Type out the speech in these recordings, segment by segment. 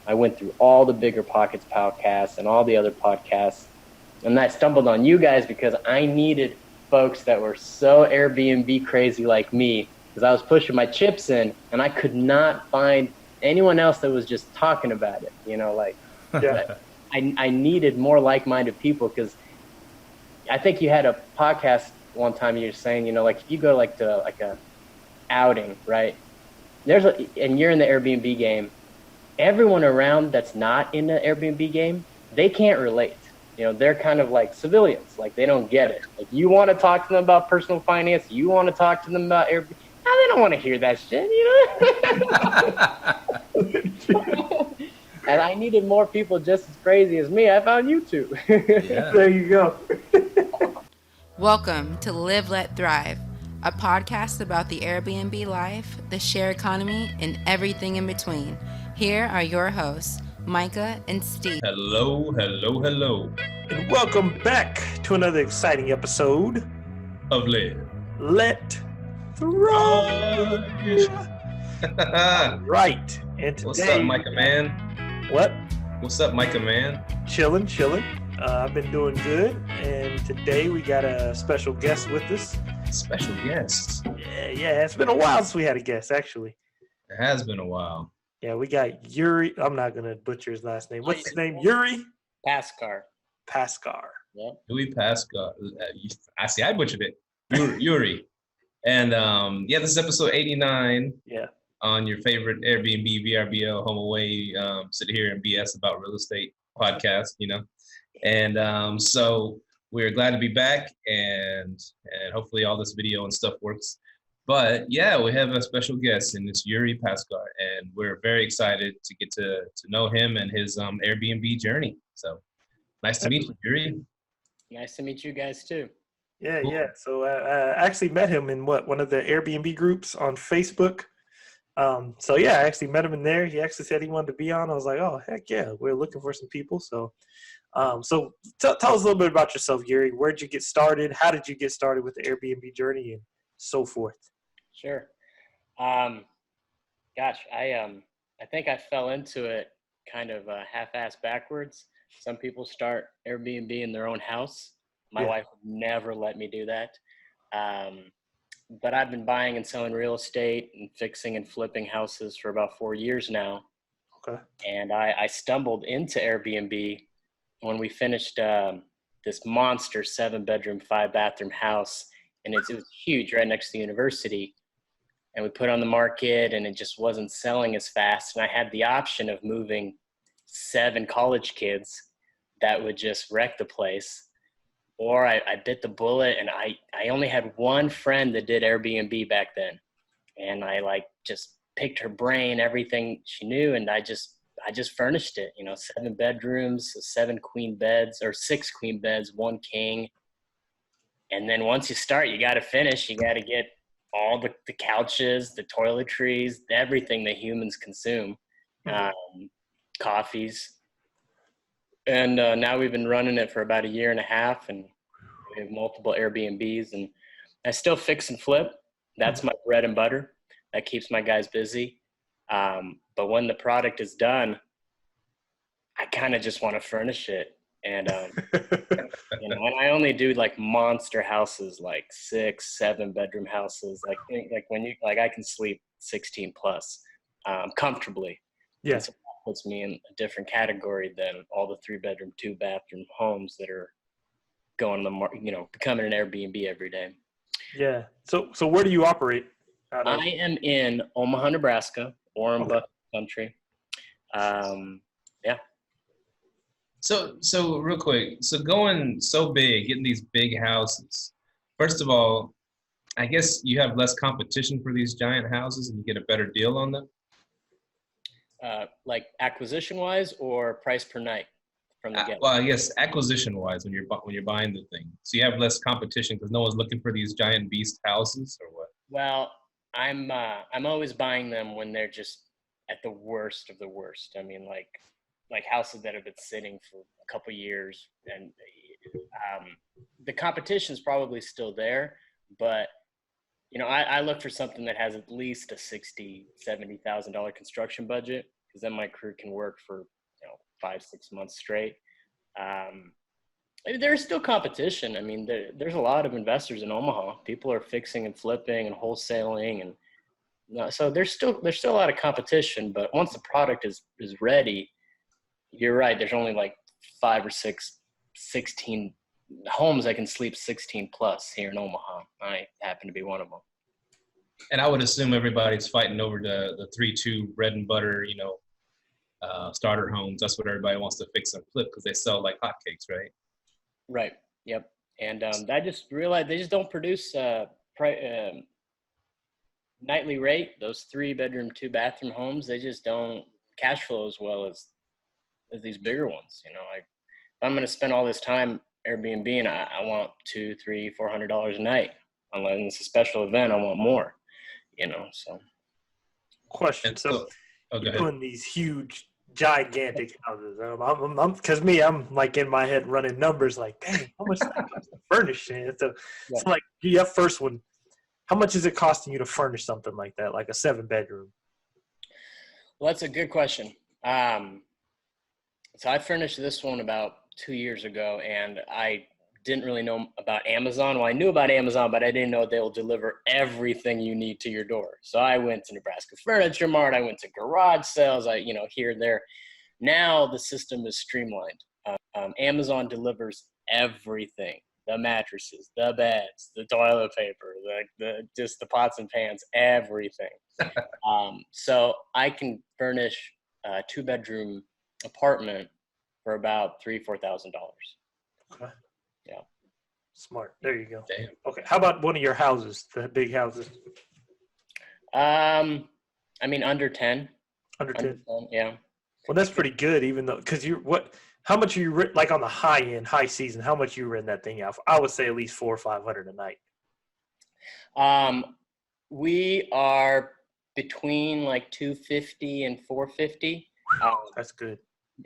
I went through all the Bigger Pockets podcasts and all the other podcasts, and I stumbled on you guys because I needed folks that were so Airbnb crazy like me, because I was pushing my chips in and I could not find anyone else that was just talking about it. Yeah. I needed more like-minded people, because I think you had a podcast one time you were saying, if you go to a outing, right? And you're in the Airbnb game, everyone around that's not in the Airbnb game, they can't relate. They're kind of like civilians, like they don't get it. Like, you want to talk to them about personal finance, you want to talk to them about Airbnb, they don't want to hear that shit, And I needed more people just as crazy as me. I found you two. Yeah. There you go. Welcome to Live, Let Thrive, a podcast about the Airbnb life, the share economy, and everything in between. Here are your hosts, Myka and Steve. Hello. And welcome back to another exciting episode Of Live. Let Thrive. Right. And today, What's up, Myka man? What? What's up, Myka man? Chilling. I've been doing good. And today we got a special guest with us. Special guest. Yeah. It's been a while since we had a guest, actually. It has been a while. Yeah, we got Yuri. I'm not going to butcher his last name. What's his name? Yuri Paskar. Yuri Paskar. I butchered it. Yuri. And this is episode 89. Yeah. On your favorite Airbnb, VRBO, home away, sit here and BS about real estate podcast, And so we're glad to be back, and hopefully all this video and stuff works. But yeah, we have a special guest, and it's Yuri Paskar, and we're very excited to get to know him and his Airbnb journey. So nice to meet you, Yuri. Nice to meet you guys too. Yeah, Cool. yeah. So I actually met him in one of the Airbnb groups on Facebook. I actually met him in there. He actually said he wanted to be on. I was like, oh, heck yeah, we're looking for some people. So tell us a little bit about yourself, Yuri. Where'd you get started? How did you get started with the Airbnb journey and so forth? Sure. I think I fell into it kind of half-ass backwards. Some people start Airbnb in their own house. My wife would never let me do that. But I've been buying and selling real estate and fixing and flipping houses for about 4 years now. Okay. And I stumbled into Airbnb when we finished this monster 7-bedroom, 5-bathroom house. And it was huge, right next to the university. And we put it on the market, and it just wasn't selling as fast. And I had the option of moving 7 college kids that would just wreck the place. Or I bit the bullet, and I only had one friend that did Airbnb back then. And I just picked her brain, everything she knew, and I just furnished it, 7 bedrooms, 7 queen beds, or 6 queen beds, 1 king. And then once you start, you got to finish. You got to get all the couches, the toiletries, everything that humans consume, coffees. And now we've been running it for about 1.5 years, and we have multiple Airbnbs, and I still fix and flip. That's my bread and butter. That keeps my guys busy. But when the product is done, I kind of just want to furnish it. And, and I only do monster houses, 6, 7-bedroom houses. I can sleep 16 plus comfortably. Yeah. So that puts me in a different category than all the 3-bedroom, 2-bathroom homes that are going the becoming an Airbnb every day. Yeah. So where do you operate out of? I am in Omaha, Nebraska, Orem Buck country. So real quick, so going so big, getting these big houses, first of all, I guess you have less competition for these giant houses and you get a better deal on them? Acquisition-wise or price per night from the get? Well, I guess acquisition-wise when you're buying the thing. So you have less competition because no one's looking for these giant beast houses, or what? Well, I'm always buying them when they're just at the worst of the worst. I mean, like houses that have been sitting for a couple years, and the competition's probably still there, but I look for something that has at least a $60,000, $70,000 construction budget, because then my crew can work for 5-6 months straight. There's still competition. I mean, there's a lot of investors in Omaha. People are fixing and flipping and wholesaling, and so there's still a lot of competition. But once the product is ready, you're right. There's only like 5 or 6, 16 homes that can sleep 16 plus here in Omaha. I happen to be one of them. And I would assume everybody's fighting over the 3-2 bread and butter, starter homes. That's what everybody wants to fix and flip because they sell like hotcakes, right? Right. Yep. And I just realized they just don't produce nightly rate. Those 3-bedroom, 2-bathroom homes, they just don't cash flow as well as these bigger ones. If I'm going to spend all this time Airbnb and I want $200, $300, $400 a night. Unless it's a special event, I want more. So. Question. So you're doing these huge, gigantic houses. I'm like in my head running numbers like, dang, how much does that cost to furnish? So like your first one, how much is it costing you to furnish something like that, like a 7-bedroom? Well, that's a good question. So I furnished this one about 2 years ago, and I didn't really know about Amazon. Well, I knew about Amazon, but I didn't know they'll deliver everything you need to your door. So I went to Nebraska Furniture Mart. I went to garage sales, here and there. Now the system is streamlined. Amazon delivers everything: the mattresses, the beds, the toilet paper, just the pots and pans, everything. So I can furnish a 2-bedroom apartment for about $3,000-$4,000. Okay. Yeah. Smart. There you go. Damn. Okay. How about one of your houses, the big houses? Under 10. Under 10? Yeah. Well, that's pretty good, even though, because how much are you, like on the high end, high season, how much you rent that thing out for? I would say at least $400 or $500 a night. We are between like $250 and $450. That's good.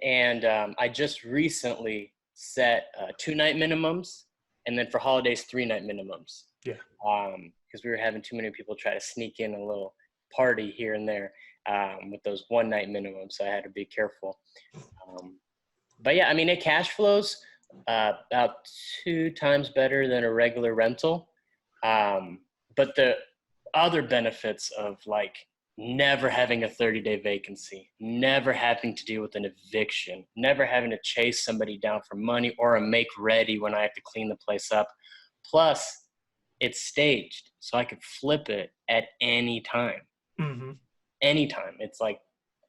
And I just recently set 2-night minimums, and then for holidays 3-night minimums. Yeah. Because we were having too many people try to sneak in a little party here and there with those 1-night minimums, so I had to be careful. But yeah, it cash flows about 2 times better than a regular rental. But the other benefits of like never having a 30-day vacancy, never having to deal with an eviction, never having to chase somebody down for money or a make ready when I have to clean the place up. Plus, it's staged, so I could flip it at any time. Mm-hmm. Anytime. It's like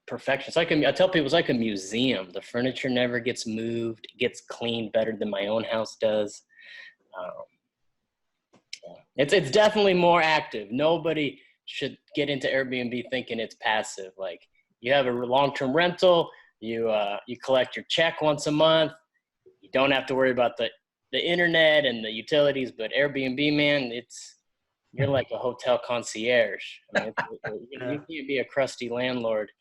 perfection. It's like I tell people it's like a museum. The furniture never gets moved. It gets cleaned better than my own house does. It's definitely more active. Nobody should get into Airbnb thinking it's passive. Like, you have a long-term rental, you collect your check once a month. You don't have to worry about the internet and the utilities. But Airbnb, man, you're like a hotel concierge. You can't be a crusty landlord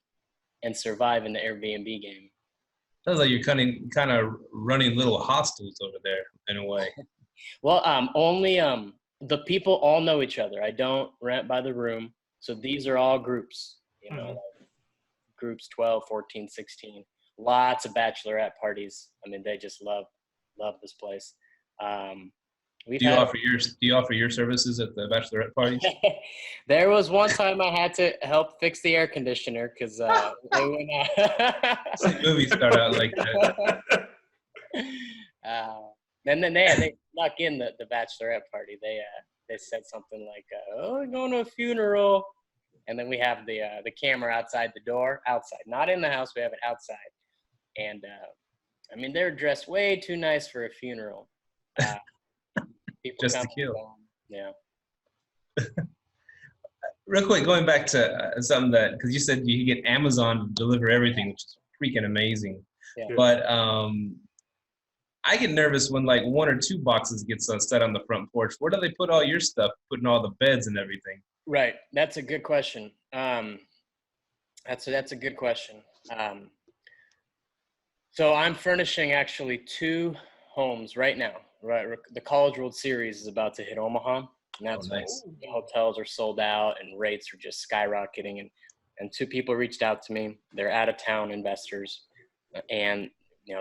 and survive in the Airbnb game. Sounds like you're kind of running little hostels over there in a way. Well, only the people all know each other. I don't rent by the room. So these are all groups, like groups 12, 14, 16. Lots of bachelorette parties. They just love this place. Do you offer your services at the bachelorette parties? There was one time I had to help fix the air conditioner because they went out. Some movies start out like that. And then they snuck in the bachelorette party. They said something like, "Oh, we're going to a funeral," and then we have the camera outside the door, outside, not in the house. We have it outside, and they're dressed way too nice for a funeral. Just to kill. Yeah. Real quick, going back to something because you said you get Amazon to deliver everything, which is freaking amazing. Yeah. But I get nervous when like 1 or 2 boxes get set on the front porch. Where do they put all your stuff, putting all the beds and everything? Right. That's a good question. That's a good question. So I'm furnishing actually 2 homes right now. Right. The College World Series is about to hit Omaha. And that's nice. when the hotels are sold out and rates are just skyrocketing. And and 2 people reached out to me. They're out of town investors, and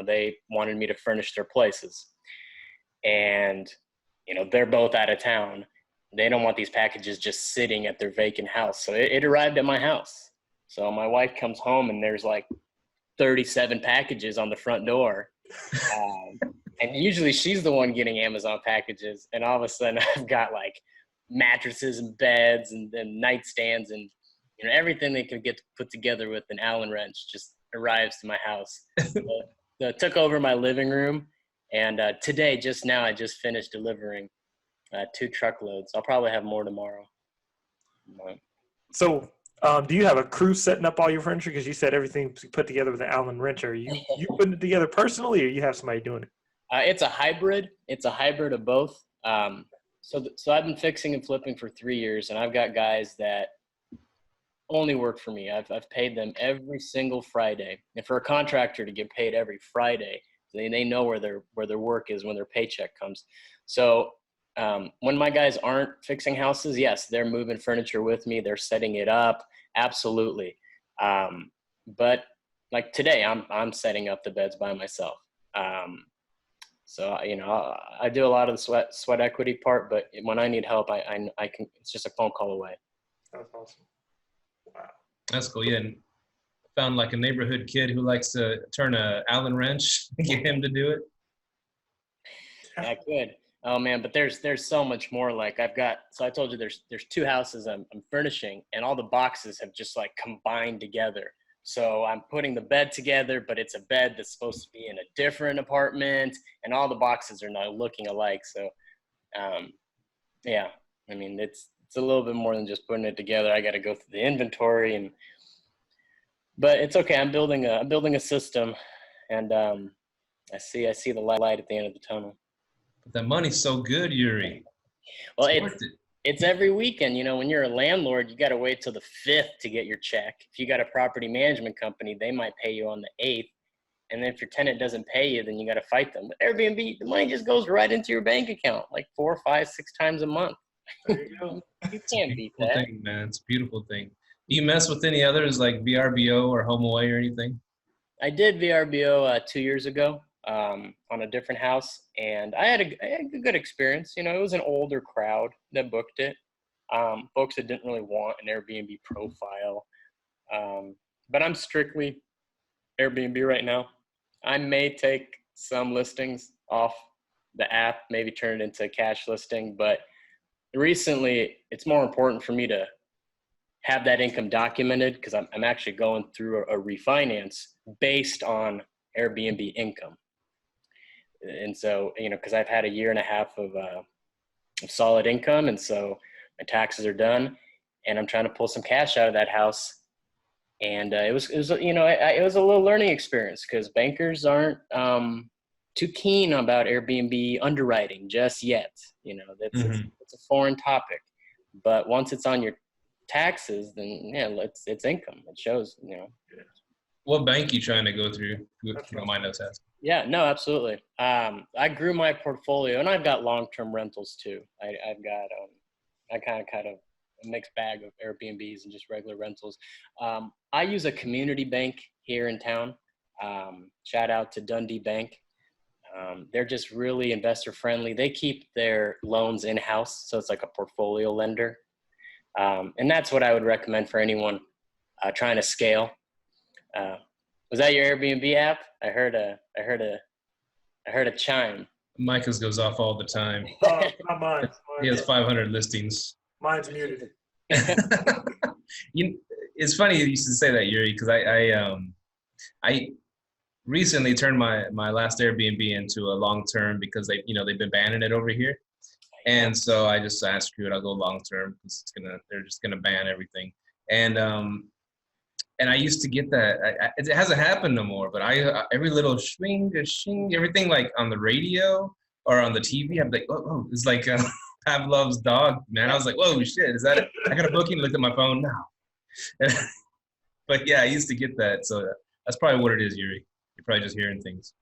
they wanted me to furnish their places. And they're both out of town. They don't want these packages just sitting at their vacant house. So it arrived at my house. So my wife comes home and there's like 37 packages on the front door. And usually she's the one getting Amazon packages. And all of a sudden I've got like mattresses and beds and nightstands and everything they could get put together with an Allen wrench just arrives to my house. So took over my living room. And today, just now, I just finished delivering 2 truckloads. I'll probably have more tomorrow. So do you have a crew setting up all your furniture? Because you said everything's put together with an Allen wrench. Are you putting it together personally, or you have somebody doing it? It's a hybrid. It's a hybrid of both. So I've been fixing and flipping for 3 years, and I've got guys that only work for me. I've paid them every single Friday. And for a contractor to get paid every Friday, they know where their work is when their paycheck comes. So when my guys aren't fixing houses, yes, they're moving furniture with me. They're setting it up. Absolutely. But like today, I'm setting up the beds by myself. So I do a lot of the sweat equity part, but when I need help, I can. It's just a phone call away. That's awesome. Wow. That's cool. Yeah. And found like a neighborhood kid who likes to turn a Allen wrench, get him to do it. Yeah, I could. Oh man, but there's so much more. Like I told you there's 2 houses I'm furnishing, and all the boxes have just like combined together. So I'm putting the bed together, but it's a bed that's supposed to be in a different apartment, and all the boxes are now looking alike. So yeah, I mean it's a little bit more than just putting it together. I got to go through the inventory but it's okay. I'm building a system, and I see the light at the end of the tunnel. But that money's so good, Yuri. Well, it's every weekend. When you're a landlord, you got to wait till the 5th to get your check. If you got a property management company, they might pay you on the 8th. And then if your tenant doesn't pay you, then you got to fight them. But Airbnb, the money just goes right into your bank account, like 4, 5, 6 times a month. There you go. You can't beat that. Thing, man. It's a beautiful thing. Do you mess with any others like VRBO or HomeAway or anything? I did VRBO 2 years ago on a different house, and I had a good experience. It was an older crowd that booked it, folks that didn't really want an Airbnb profile. But I'm strictly Airbnb right now. I may take some listings off the app, maybe turn it into a cash listing, but recently it's more important for me to have that income documented because I'm actually going through a refinance based on Airbnb income. And so, because I've had a year and a half of solid income, and so my taxes are done, and I'm trying to pull some cash out of that house. And it was a little learning experience because bankers aren't too keen about Airbnb underwriting just yet. It's a foreign topic, but once it's on your taxes, then it's income. It shows. What bank you trying to go through? If you don't mind us asking. Yeah, no, absolutely. I grew my portfolio, and I've got long-term rentals too. I've got I kind of a mixed bag of Airbnbs and just regular rentals. I use a community bank here in town. Shout out to Dundee Bank. They're just really investor friendly. They keep their loans in-house, so it's like a portfolio lender. And that's what I would recommend for anyone trying to scale. Was that your Airbnb app? I heard a chime. Myka's goes off all the time. Not mine. He has 500 listings. Mine's muted. It's funny you should say that, Yuri, because I recently turned my last Airbnb into a long-term because they've been banning it over here. And so I just asked, screw it, I'll go long-term because they're just gonna ban everything. And I used to get that. It hasn't happened no more, but every little shing, everything like on the radio or on the TV, I'm like, oh, it's like Pavlov's dog, man. I was like, whoa, shit, is that it? I got a booking, looked at my phone now. But yeah, I used to get that. So that's probably what it is, Yuri. You're probably just hearing things.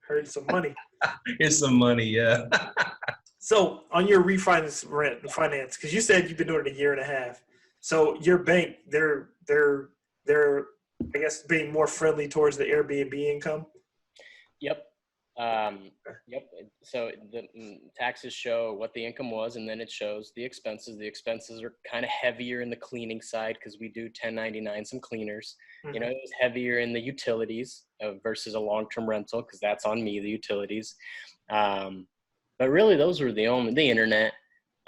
Heard some money. Here's some money, yeah. So on your finance, because you said you've been doing it a year and a half. So your bank, they're I guess being more friendly towards the Airbnb income. Yep. Yep. So the taxes show what the income was, and then it shows the expenses. The expenses are kind of heavier in the cleaning side because we do 1099 some cleaners. Mm-hmm. You know, it was heavier in the utilities versus a long-term rental because that's on me, the utilities. But really, those were the internet.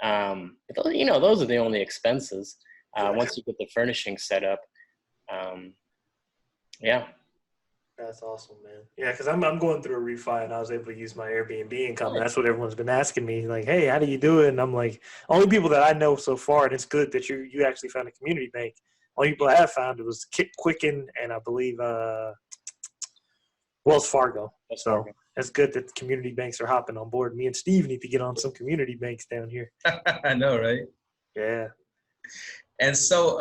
But you know, those are the only expenses once you get the furnishing set up. Yeah. That's awesome, man. Yeah, because I'm going through a refi, and I was able to use my Airbnb income. And that's what everyone's been asking me, like, hey, how do you do it? And I'm like, only people that I know so far, and it's good that you actually found a community bank. Only people I have found, it was Quicken and I believe Wells Fargo. So that's good that the community banks are hopping on board. Me and Steve need to get on some community banks down here. I know, right? Yeah. And so,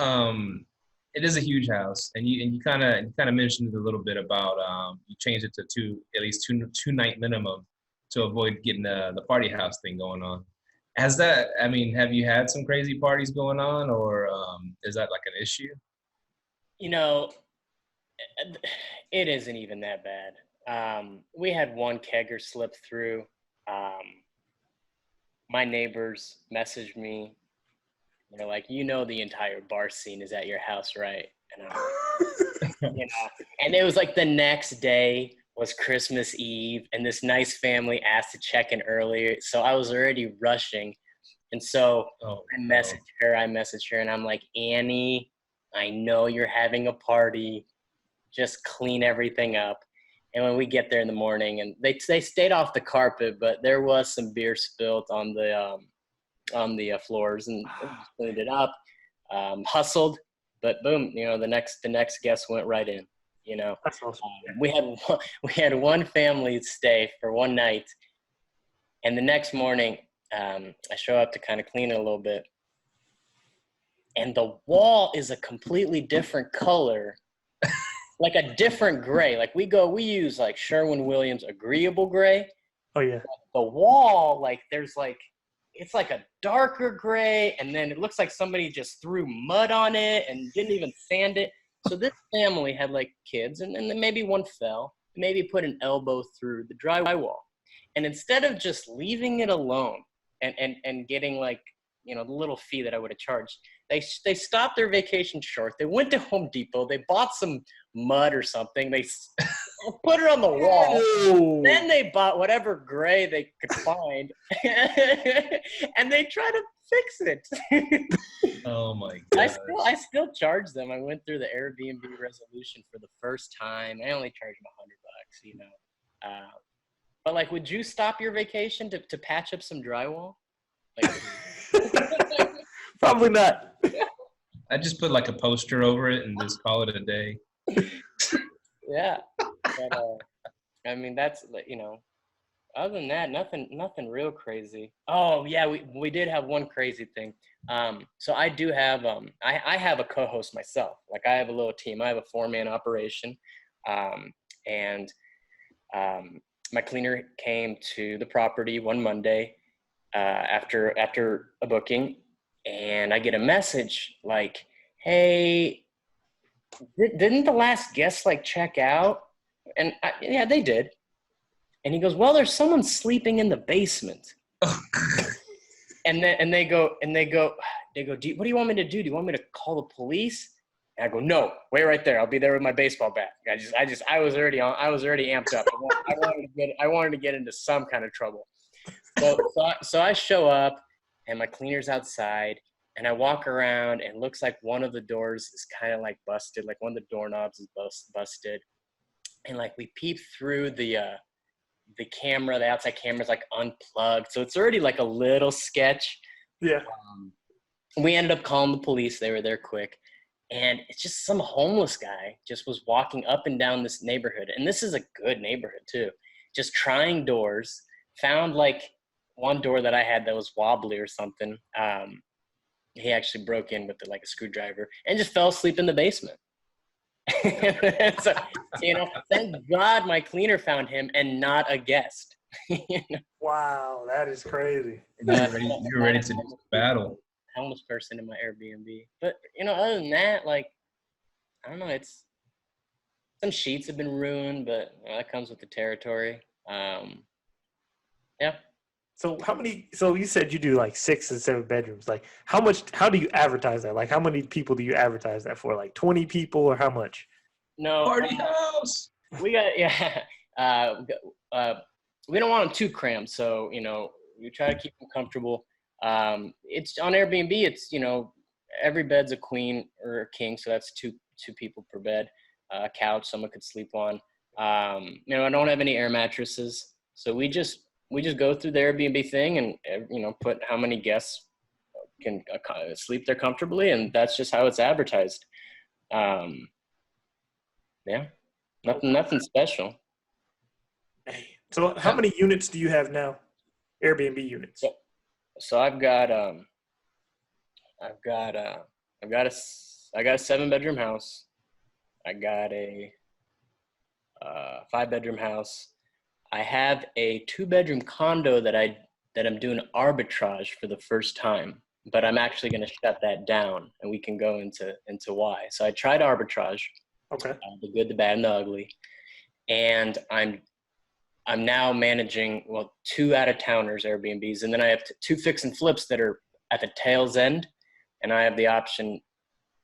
it is a huge house, and you kind of mentioned a little bit about you changed it to at least two night minimum to avoid getting the party house thing going on. Have you had some crazy parties going on, or is that like an issue? You know, it isn't even that bad. We had one kegger slip through. My neighbors messaged me. They're like, the entire bar scene is at your house, right? And I'm like, and it was like the next day was Christmas Eve, and this nice family asked to check in earlier. So I was already rushing. And so I messaged her, and I'm like, Annie, I know you're having a party. Just clean everything up. And when we get there in the morning, and they stayed off the carpet, but there was some beer spilled on the floors, and cleaned it up, hustled, but boom, the next guest went right in. That's awesome. We had one family stay for one night, and the next morning I show up to kind of clean it a little bit, and the wall is a completely different color, like a different gray. Like we use like Sherwin-Williams agreeable gray. Oh yeah. The wall, like it's like a darker gray, and then it looks like somebody just threw mud on it and didn't even sand it. So this family had like kids, and then maybe one fell, maybe put an elbow through the drywall. And instead of just leaving it alone and getting like, the little fee that I would have charged, they stopped their vacation short. They went to Home Depot. They bought some mud or something. They put it on the wall. Oh. Then they bought whatever gray they could find, and they tried to fix it. Oh my God! I still charge them. I went through the Airbnb resolution for the first time. I only charged them $100, But like, would you stop your vacation to patch up some drywall? Like, Probably not. I just put like a poster over it and just call it a day. Yeah. But, that's, other than that, nothing real crazy. Oh yeah, we did have one crazy thing. So I do have, I have a co-host myself. Like I have a little team. I have a 4-man operation. And my cleaner came to the property one Monday after a booking, and I get a message like, hey, didn't the last guest like check out? And yeah, they did. And he goes, well, there's someone sleeping in the basement. and they go, what do you want me to do? Do you want me to call the police? And I go, no, wait right there. I'll be there with my baseball bat. I was already amped up. I wanted to get into some kind of trouble. So I show up, and my cleaner's outside, and I walk around, and it looks like one of the doors is kind of like busted, like one of the doorknobs is busted. And like we peep through the camera, the outside camera's like unplugged. So it's already like a little sketch. Yeah. We ended up calling the police. They were there quick. And it's just some homeless guy just was walking up and down this neighborhood. And this is a good neighborhood too. Just trying doors. Found like one door that I had that was wobbly or something. He actually broke in with like a screwdriver and just fell asleep in the basement. So, thank God my cleaner found him and not a guest. Wow, that is crazy. You're ready to do battle. homeless person in my Airbnb. But, other than that, like, I don't know, some sheets have been ruined, but that comes with the territory. Yeah. So you said you do like 6 and 7 bedrooms. Like how do you advertise that? Like how many people do you advertise that for? Like 20 people or how much? No. Party house. We got, we don't want them too cramped. So, we try to keep them comfortable. It's on Airbnb. It's, every bed's a queen or a king. So that's two people per bed, a couch someone could sleep on. I don't have any air mattresses. So we just go through the Airbnb thing and, put how many guests can sleep there comfortably. And that's just how it's advertised. Yeah, nothing special. So how many units do you have now? Airbnb units. So I've got a 7-bedroom house. I got a 5-bedroom house. I have a 2-bedroom condo that I'm doing arbitrage for the first time, but I'm actually going to shut that down, and we can go into why. So I tried arbitrage. Okay. The good, the bad, and the ugly, and I'm now managing 2 out-of-towners Airbnbs, and then I have 2 fix and flips that are at the tail's end, and I have the option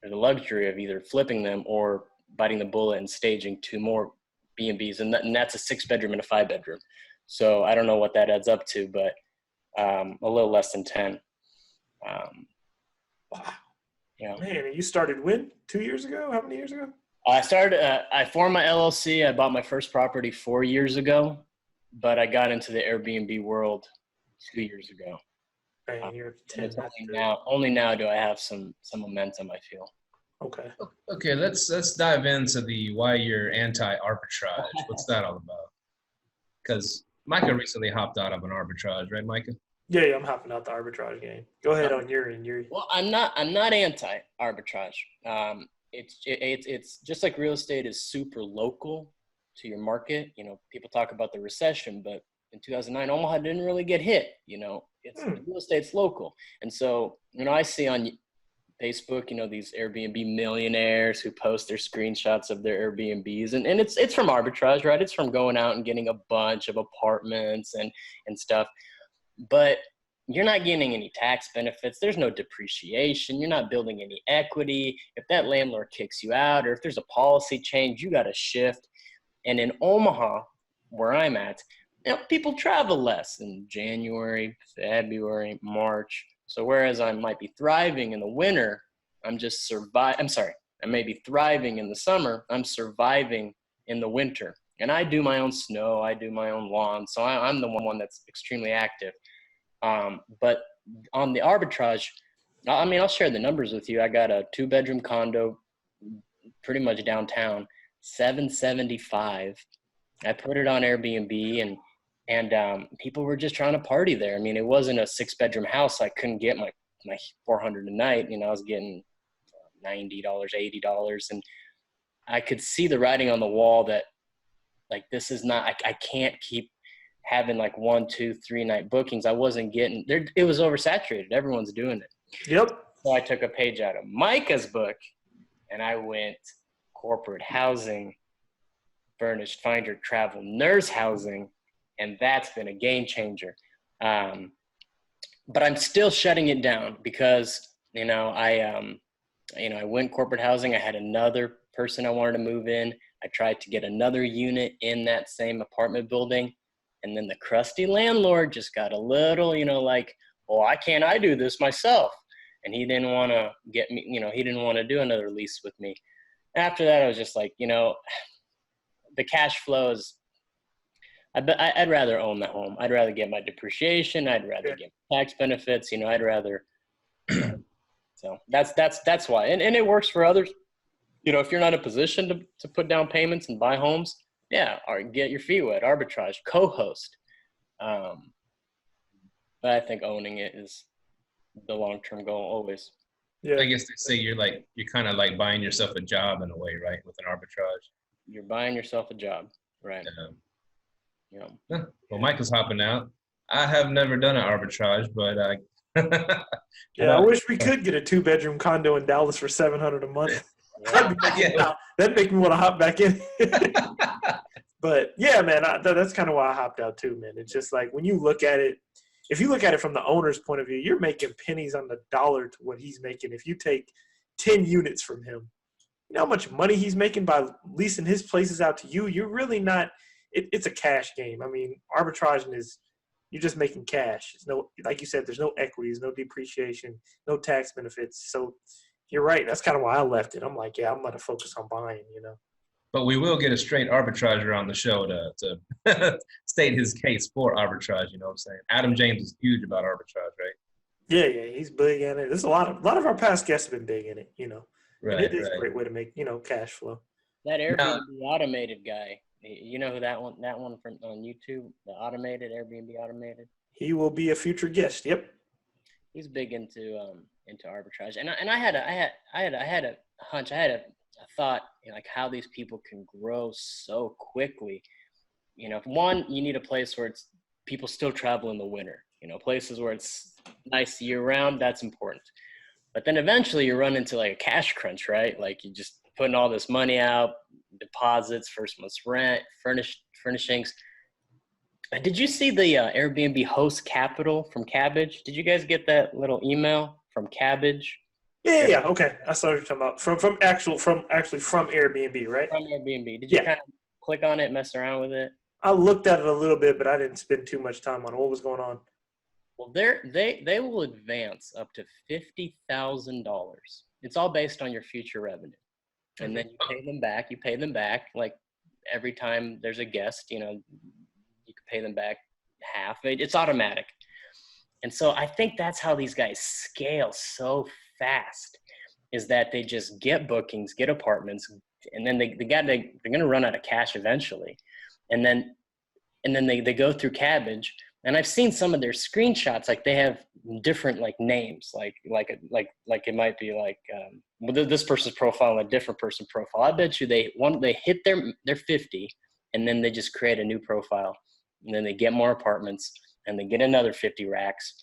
or the luxury of either flipping them or biting the bullet and staging 2 more B&Bs, and that's a 6-bedroom and a 5-bedroom. So I don't know what that adds up to, but a little less than 10. Wow. Yeah. Man, and you started when? 2 years ago? How many years ago? I formed my LLC. I bought my first property 4 years ago, but I got into the Airbnb world 2 years ago. Man, you're 10. Only now do I have some momentum, I feel. Okay. Okay, let's dive into the why you're anti-arbitrage. What's that all about? Because Myka recently hopped out of an arbitrage, right, Myka? Yeah, I'm hopping out the arbitrage game. Go ahead on Yuri. Well, I'm not anti-arbitrage. It's just like real estate is super local to your market. People talk about the recession, but in 2009, Omaha didn't really get hit. Real estate's local. And so, I see on Facebook, these Airbnb millionaires who post their screenshots of their Airbnbs, and it's from arbitrage, right? It's from going out and getting a bunch of apartments and stuff. But you're not getting any tax benefits. There's no depreciation. You're not building any equity. If that landlord kicks you out, or if there's a policy change, you got to shift. And in Omaha, where I'm at, people travel less in January, February, March. So whereas I might be thriving in the winter, I may be thriving in the summer, I'm surviving in the winter. And I do my own snow, I do my own lawn. So I'm the one that's extremely active. But on the arbitrage, I'll share the numbers with you. I got a 2-bedroom condo pretty much downtown, $775. I put it on Airbnb and people were just trying to party there. It wasn't a 6-bedroom house. I couldn't get my $400 a night. I was getting $90, $80. And I could see the writing on the wall that this is not, I can't keep having 1, 2, 3 night bookings. I wasn't getting there. It was oversaturated. Everyone's doing it. Yep. So I took a page out of Myka's book and I went corporate housing, furnished finder, travel nurse housing. And that's been a game changer. But I'm still shutting it down because, I went corporate housing. I had another person I wanted to move in. I tried to get another unit in that same apartment building. And then the crusty landlord just got a little, why can't I do this myself? And he didn't want to get me, he didn't want to do another lease with me. After that, I was just like, the cash flow is, I'd rather own the home. I'd rather get my depreciation. I'd rather get tax benefits. I'd rather. So that's why, and it works for others. If you're not in a position to put down payments and buy homes, or get your feet wet, arbitrage, co-host. But I think owning it is the long-term goal always. Yeah, I guess they say you're kind of like buying yourself a job in a way, right? With an arbitrage. You're buying yourself a job, right? Well, Myka's hopping out. I have never done an arbitrage, but Yeah, I wish we could get a 2-bedroom condo in Dallas for $700 a month. That'd make me want to hop back in. But yeah, man, that's kind of why I hopped out too, man. It's just like when you look at it, if you look at it from the owner's point of view, you're making pennies on the dollar to what he's making. If you take 10 units from him, you know how much money he's making by leasing his places out to you? You're really not it's a cash game. I mean, arbitraging is you're just making cash. It's no, like you said, there's no equities, no depreciation, no tax benefits. So you're right. That's kind of why I left it. I'm like, yeah, I'm going to focus on buying, you know. But we will get a straight arbitrager on the show to state his case for arbitrage. You know what I'm saying? Adam James is huge about arbitrage, right? Yeah, he's big in it. There's a lot of our past guests have been big in it, you know. Right, and it is a great way to make, you know, cash flow. That Airbnb automated guy, you know who that one from on YouTube, the Airbnb automated. He will be a future guest. Yep. He's big into arbitrage, and I had a hunch, I had a thought, you know, like how these people can grow so quickly. You know, one, you need a place where it's people still travel in the winter. You know, places where it's nice year round. That's important. But then eventually you run into like a cash crunch, right? Like you just putting all this money out, deposits, first month's rent, furnishings. Did you see the Airbnb host capital from Cabbage? Did you guys get that little email from Cabbage? Yeah. Okay, I saw what you're talking about. From Airbnb, right? From Airbnb. Did you kind of click on it, mess around with it? I looked at it a little bit, but I didn't spend too much time on it. What was going on? Well, they will advance up to $50,000. It's all based on your future revenue, and then you pay them back. You pay them back like every time there's a guest. You know, you can pay them back half. It's automatic, and so I think that's how these guys scale so fast. Is that they just get bookings, get apartments, and then they're gonna run out of cash eventually, and then they go through Cabbage. And I've seen some of their screenshots, like they have different like names, like it might be like this person's profile and a different person's profile. I bet you they hit their 50, and then they just create a new profile, and then they get more apartments, and they get another 50 racks.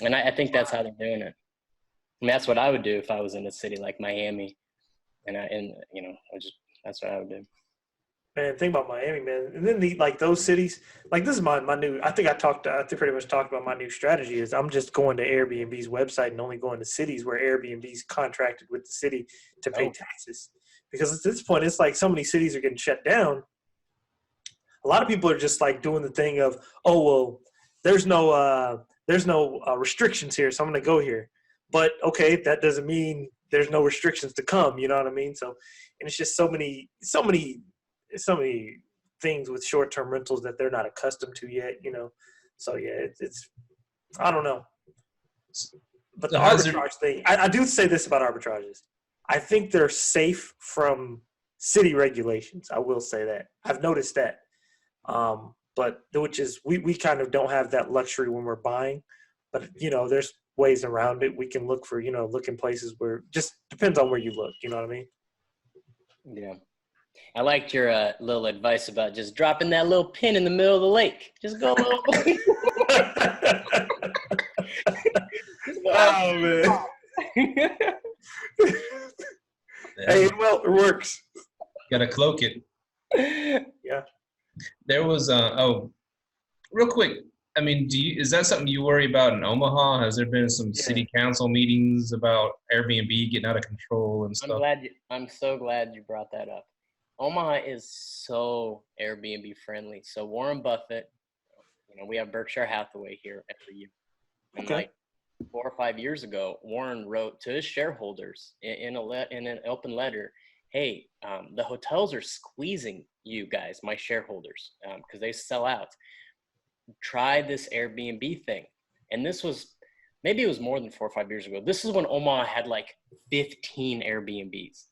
And I think that's how they're doing it. I mean, that's what I would do if I was in a city like Miami, that's what I would do. Man, think about Miami, man. And then those cities, like this is my new, I think pretty much talked about my new strategy is I'm just going to Airbnb's website and only going to cities where Airbnb's contracted with the city to pay taxes. Because at this point, it's like so many cities are getting shut down. A lot of people are just like doing the thing of, oh, well, there's no restrictions here, so I'm going to go here. But okay, that doesn't mean there's no restrictions to come. You know what I mean? So, and it's just so many things with short-term rentals that they're not accustomed to yet, you know. So yeah, it's I don't know. But the arbitrage thing, I do say this about arbitrages. I think they're safe from city regulations. I will say that. I've noticed that. But which is we kind of don't have that luxury when we're buying. But you know, there's ways around it. We can look in places where just depends on where you look, you know what I mean? Yeah. I liked your little advice about just dropping that little pin in the middle of the lake. Just go a little. Oh man. Hey, well, it works. Gotta cloak it. Yeah. There was real quick. I mean, is that something you worry about in Omaha? Has there been some city council meetings about Airbnb getting out of control and stuff? I'm so glad you brought that up. Omaha is so Airbnb friendly. So Warren Buffett, you know, we have Berkshire Hathaway here every year. And like 4 or 5 years ago, Warren wrote to his shareholders in an open letter, hey, the hotels are squeezing you guys, my shareholders, because they sell out. Try this Airbnb thing. And this was, maybe it was more than 4 or 5 years ago. This is when Omaha had like 15 Airbnbs.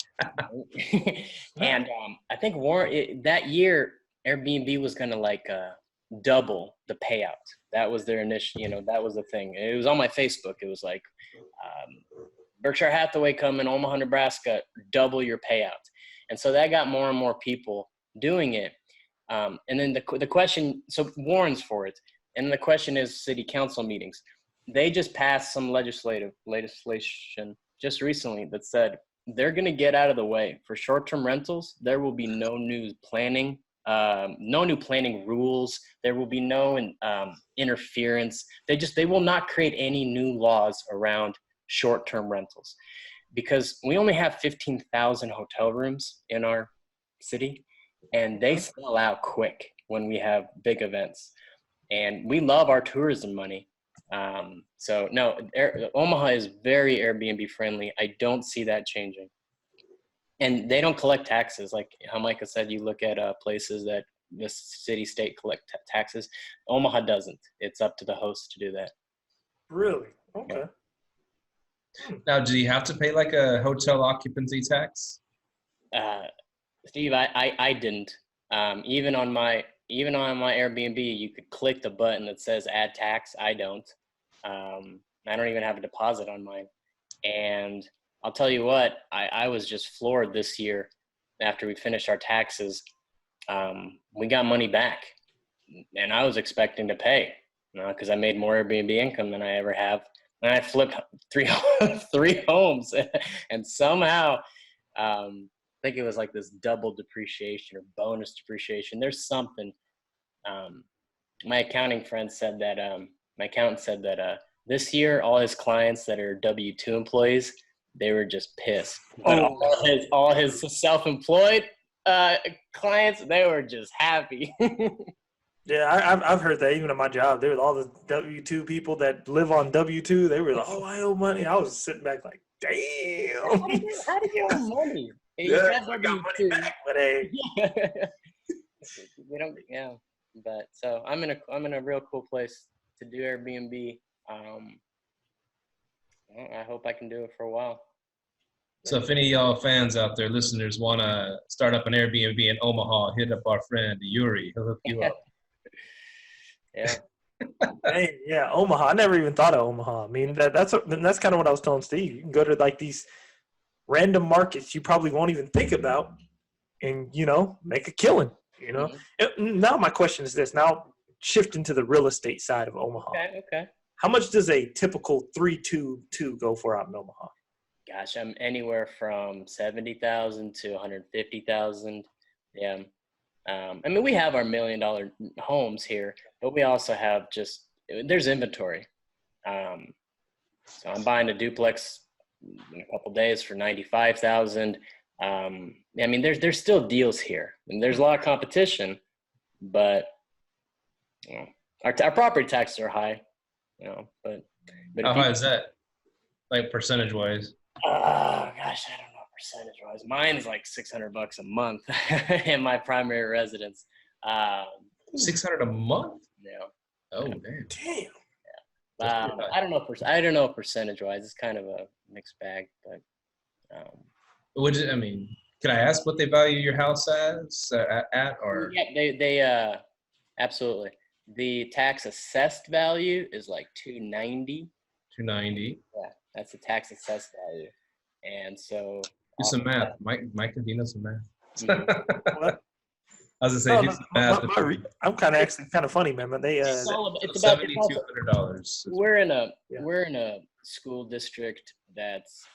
And I think that year, Airbnb was going to like double the payout. That was their initial, you know, that was the thing. It was on my Facebook. It was like Berkshire Hathaway coming, Omaha, Nebraska, double your payout. And so that got more and more people doing it. And then the question, so Warren's for it. And the question is city council meetings. they just passed some legislation just recently that said they're going to get out of the way for short-term rentals. There will be no new planning rules. There will be no interference. They will not create any new laws around short-term rentals, because we only have 15,000 hotel rooms in our city, and they sell out quick when we have big events. And we love our tourism money. So no, Omaha is very Airbnb friendly. I don't see that changing. And they don't collect taxes. Like how Myka said, you look at places that the city, state collect taxes. Omaha doesn't. It's up to the host to do that. Really? Okay. Yeah. Now, do you have to pay like a hotel occupancy tax? Steve, I didn't. Even on my Airbnb, you could click the button that says add tax. I don't. I don't even have a deposit on mine. And I'll tell you what, I was just floored this year after we finished our taxes. We got money back, and I was expecting to pay, because I made more Airbnb income than I ever have. And I flipped three homes, and somehow, I think it was like this double depreciation or bonus depreciation. There's something. My accountant said that this year, all his clients that are W-2 employees, they were just pissed. But all his self-employed clients, they were just happy. Yeah, I've heard that even at my job. There was all the W-2 people that live on W-2. They were like, "Oh, I owe money." I was sitting back like, "Damn, how do you owe money?" Yeah, I got money back, but hey, we don't. Yeah, but so I'm in a real cool place to do Airbnb. I hope I can do it for a while. So if any of y'all fans out there, listeners, want to start up an Airbnb in Omaha, hit up our friend Yuri. He'll hook you up. Yeah. hey, yeah, Omaha. I never even thought of Omaha. I mean, that's kind of what I was telling Steve. You can go to like these random markets you probably won't even think about, and make a killing. Now my question is this: now shifting to the real estate side of Omaha. Okay. How much does a typical 3-2-2 go for out in Omaha? Gosh, I'm anywhere from 70,000 to 150,000. Yeah. I mean, we have our $1 million homes here, but we also have there's inventory. So I'm buying a duplex in a couple days for 95,000. I mean, there's still deals here, and there's a lot of competition, but our property taxes are high. But how high is that, like percentage wise? Gosh, I don't know percentage wise. Mine's like $600 a month in my primary residence. $600 a month? Yeah. Oh damn. Damn. Yeah. I don't know percentage wise. It's kind of a mixed bag, but. Can I ask what they value your house as at or? Yeah, they absolutely. The tax assessed value is like $290. $290. Yeah, that's the tax assessed value, and so. Do some math, Myka. Do you know some math? What? I was gonna say, do some math. I'm kind of funny, man. But it's about $7,200. We're in a school district that's.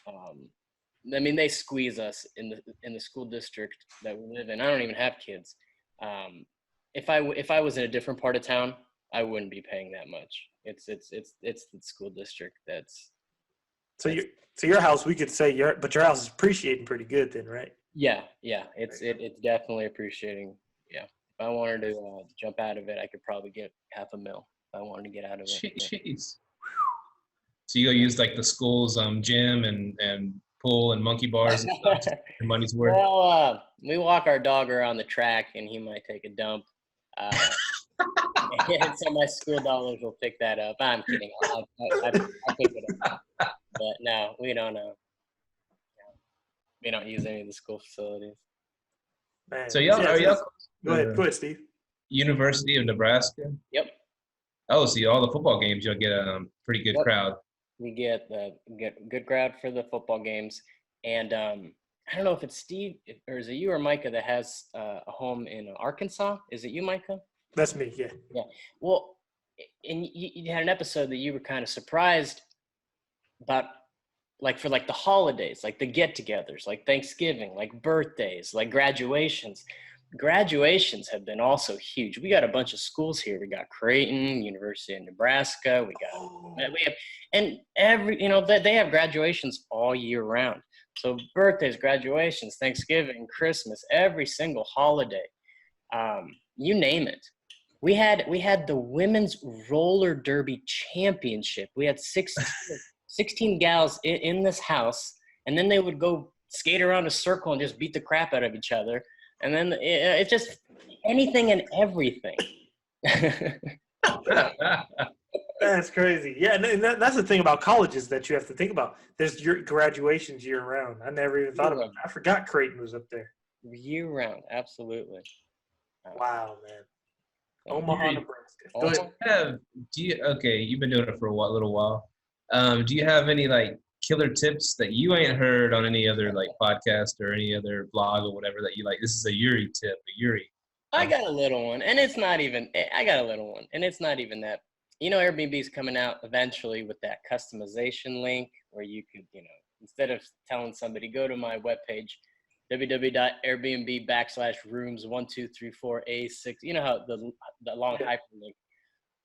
They squeeze us in the school district that we live in. I don't even have kids. If I was in a different part of town, I wouldn't be paying that much. It's the school district that's. So your house, we could say but your house is appreciating pretty good then, right? Yeah. It's definitely appreciating. Yeah. If I wanted to jump out of it, I could probably get $500,000 if I wanted to get out of it. Jeez. So you go use like the school's gym and pool and monkey bars and stuff. Your money's worth. Well, we walk our dog around the track, and he might take a dump. And so my school dollars will pick that up. I'm kidding. I pick it up. But no, we don't know. We don't use any of the school facilities. Man. So y'all Go ahead, Steve. University of Nebraska? Yep. Oh, so all the football games, you'll get a pretty good crowd. We get good crowd for the football games. And I don't know if it's Steve or is it you or Myka that has a home in Arkansas? Is it you, Myka? That's me, yeah. Yeah. Well, and you had an episode that you were kind of surprised about, like for like the holidays, like the get-togethers, like Thanksgiving, like birthdays, like graduations. Graduations have been also huge. We got a bunch of schools here. We got Creighton, University of Nebraska. We have, and they have graduations all year round. So birthdays, graduations, Thanksgiving, Christmas, every single holiday, you name it. We had the women's roller derby championship. We had 16 gals in this house, and then they would go skate around a circle and just beat the crap out of each other. And then it's just anything and everything. That's crazy. Yeah, and that's the thing about colleges that you have to think about. There's your graduations year round. I never even thought about that. I forgot Creighton was up there. Year round, absolutely. Wow, man. Omaha, Nebraska. You've been doing it for a little while. Do you have any like killer tips that you ain't heard on any other like podcast or any other blog or whatever that you like? This is a Yuri tip. I got a little one, and it's not even that. Airbnb is coming out eventually with that customization link where you could, instead of telling somebody, go to my webpage, www.airbnb/rooms1234A6. You know how the long hyperlink.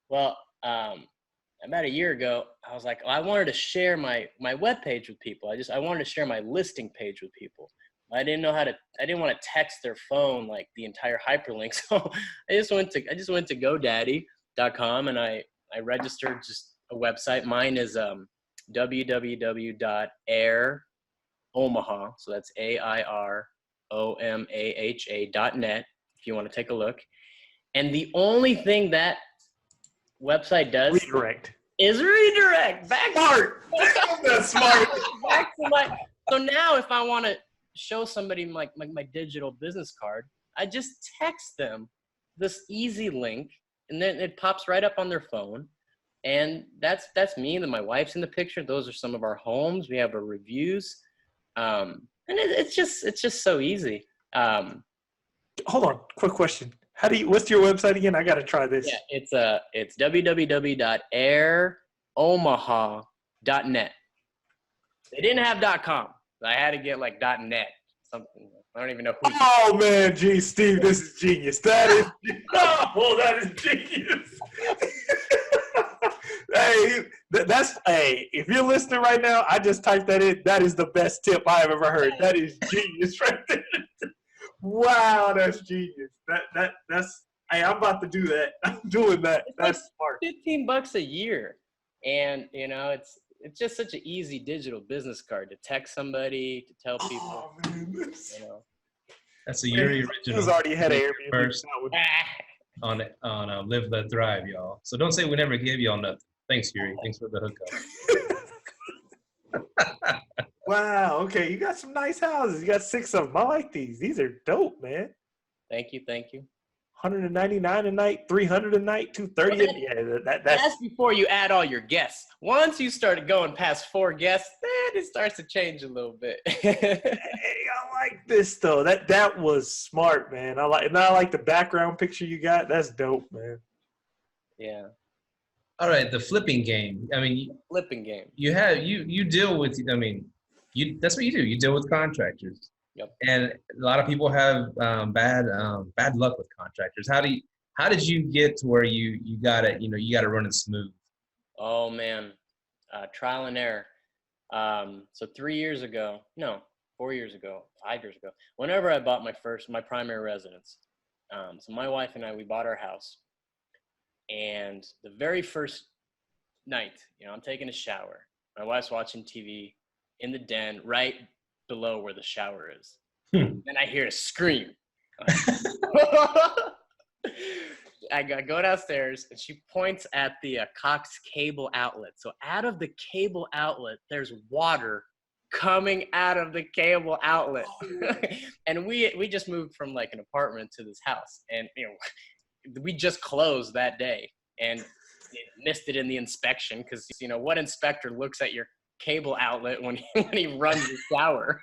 Well, about a year ago, I was like, I wanted to share my webpage with people. I wanted to share my listing page with people. I didn't want to text their phone like the entire hyperlink. So I just went to GoDaddy.com and I registered just a website. Mine is www.airomaha. So that's AIROMAHA.net if you want to take a look. And the only thing that website does is redirect back. Smart. That's smart. Back to so now if I want to show somebody my digital business card, I just text them this easy link, and then it pops right up on their phone. And that's me. And then my wife's in the picture. Those are some of our homes. We have our reviews. And it's just so easy. Hold on, quick question. What's your website again? I got to try this. Yeah, it's www.airomaha.net. They didn't have .com. I had to get like .net. Something. I don't even know who. Oh man, Steve, this is genius. That is genius. If you're listening right now, I just typed that in. That is the best tip I have ever heard. That is genius right there. Wow, that's genius. I'm about to do that. I'm doing that. That's smart. $15 a year, and it's just such an easy digital business card to text somebody, to tell people. Oh, man. That's a Yuri original. He was already ahead of Airbnb. First on Live Let Thrive, y'all. So don't say we never gave y'all nothing. Thanks, Yuri. Thanks for the hookup. Wow. Okay, you got some nice houses. You got 6 of them. I like these. These are dope, man. Thank you. $199 a night, $300 a night, $230. Yeah, that's before you add all your guests. Once you started going past 4 guests, then it starts to change a little bit. Hey, I like this though. That was smart, man. I like the background picture you got. That's dope, man. Yeah. All right, the flipping game. I mean, flipping game. You deal with. I mean, that's what you do. You deal with contractors. Yep. And a lot of people have bad luck with contractors. How did you get to where you got it? You got it running smooth. Oh man, trial and error. So 4 years ago, 5 years ago, whenever I bought my primary residence. So my wife and I, we bought our house, and the very first night, I'm taking a shower. My wife's watching TV in the den right below where the shower is. Then I hear a scream. I go downstairs, and she points at the Cox cable outlet. So out of the cable outlet, there's water coming out of the cable outlet. And we just moved from like an apartment to this house, and we just closed that day and missed it in the inspection, because what inspector looks at your cable outlet when he runs the shower?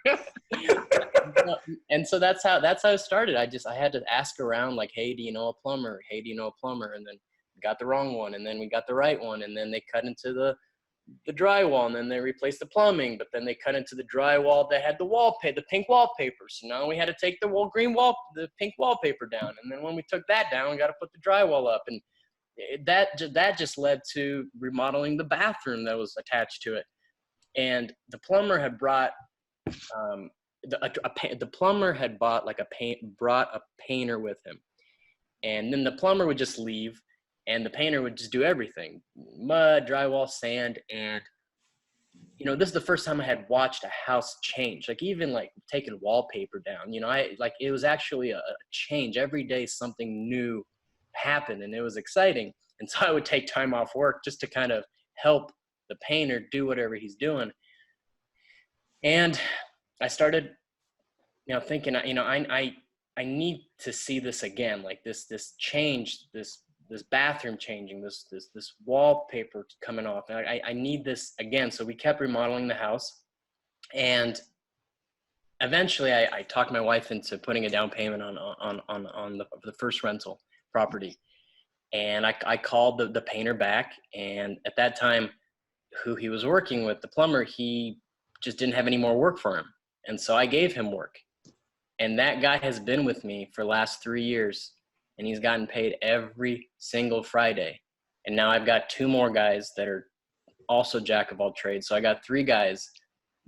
And so that's how it started. I had to ask around, like, hey, do you know a plumber? And then got the wrong one, and then we got the right one, and then they cut into the drywall, and then they replaced the plumbing, but then they cut into the drywall that had the pink wallpaper. So now we had to take the pink wallpaper down, and then when we took that down, we got to put the drywall up, and that just led to remodeling the bathroom that was attached to it. And the plumber had brought the plumber had brought a painter with him, and then the plumber would just leave, and the painter would just do everything: mud, drywall, sand. And this is the first time I had watched a house change, like even like taking wallpaper down. It was actually a change every day. Something new happened, and it was exciting. And so I would take time off work just to kind of help the painter do whatever he's doing. And I started, thinking, I need to see this again, like this change, this bathroom changing, this wallpaper coming off. And I need this again. So we kept remodeling the house, and eventually I talked my wife into putting a down payment on the first rental property. And I called the painter back, and at that time, who he was working with, the plumber, he just didn't have any more work for him. And so I gave him work. And that guy has been with me for the last 3 years, and he's gotten paid every single Friday. And now I've got 2 more guys that are also jack of all trades. So I got 3 guys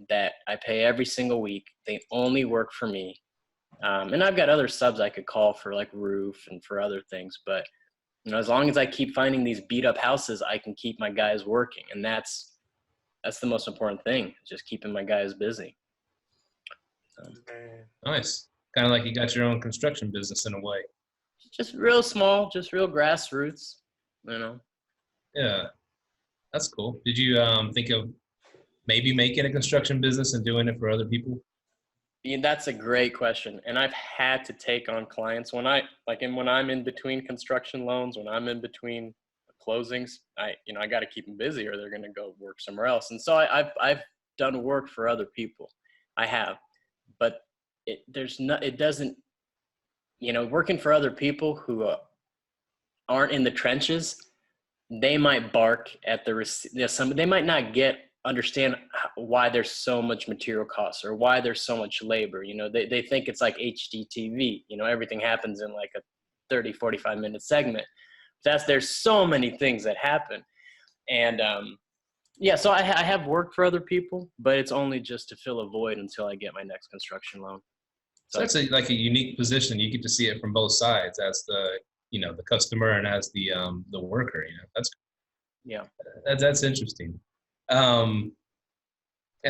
that I pay every single week. They only work for me. And I've got other subs I could call for like roof and for other things. But as long as I keep finding these beat up houses, I can keep my guys working. And that's the most important thing, just keeping my guys busy. Nice. Kind of like you got your own construction business in a way. Just real small, just real grassroots, Yeah, that's cool. Did you think of maybe making a construction business and doing it for other people? Yeah, that's a great question. And I've had to take on clients when I'm in between construction loans, when I'm in between closings, I got to keep them busy or they're going to go work somewhere else. And so I've done work for other people. I have, but working for other people who aren't in the trenches, they might bark at they might not understand why there's so much material costs or why there's so much labor. They think it's like HGTV, everything happens in like a 30, 45 minute segment. There's so many things that happen. And so I have worked for other people, but it's only just to fill a void until I get my next construction loan. So that's like a unique position. You get to see it from both sides, as the customer and as the worker. That's that's interesting. And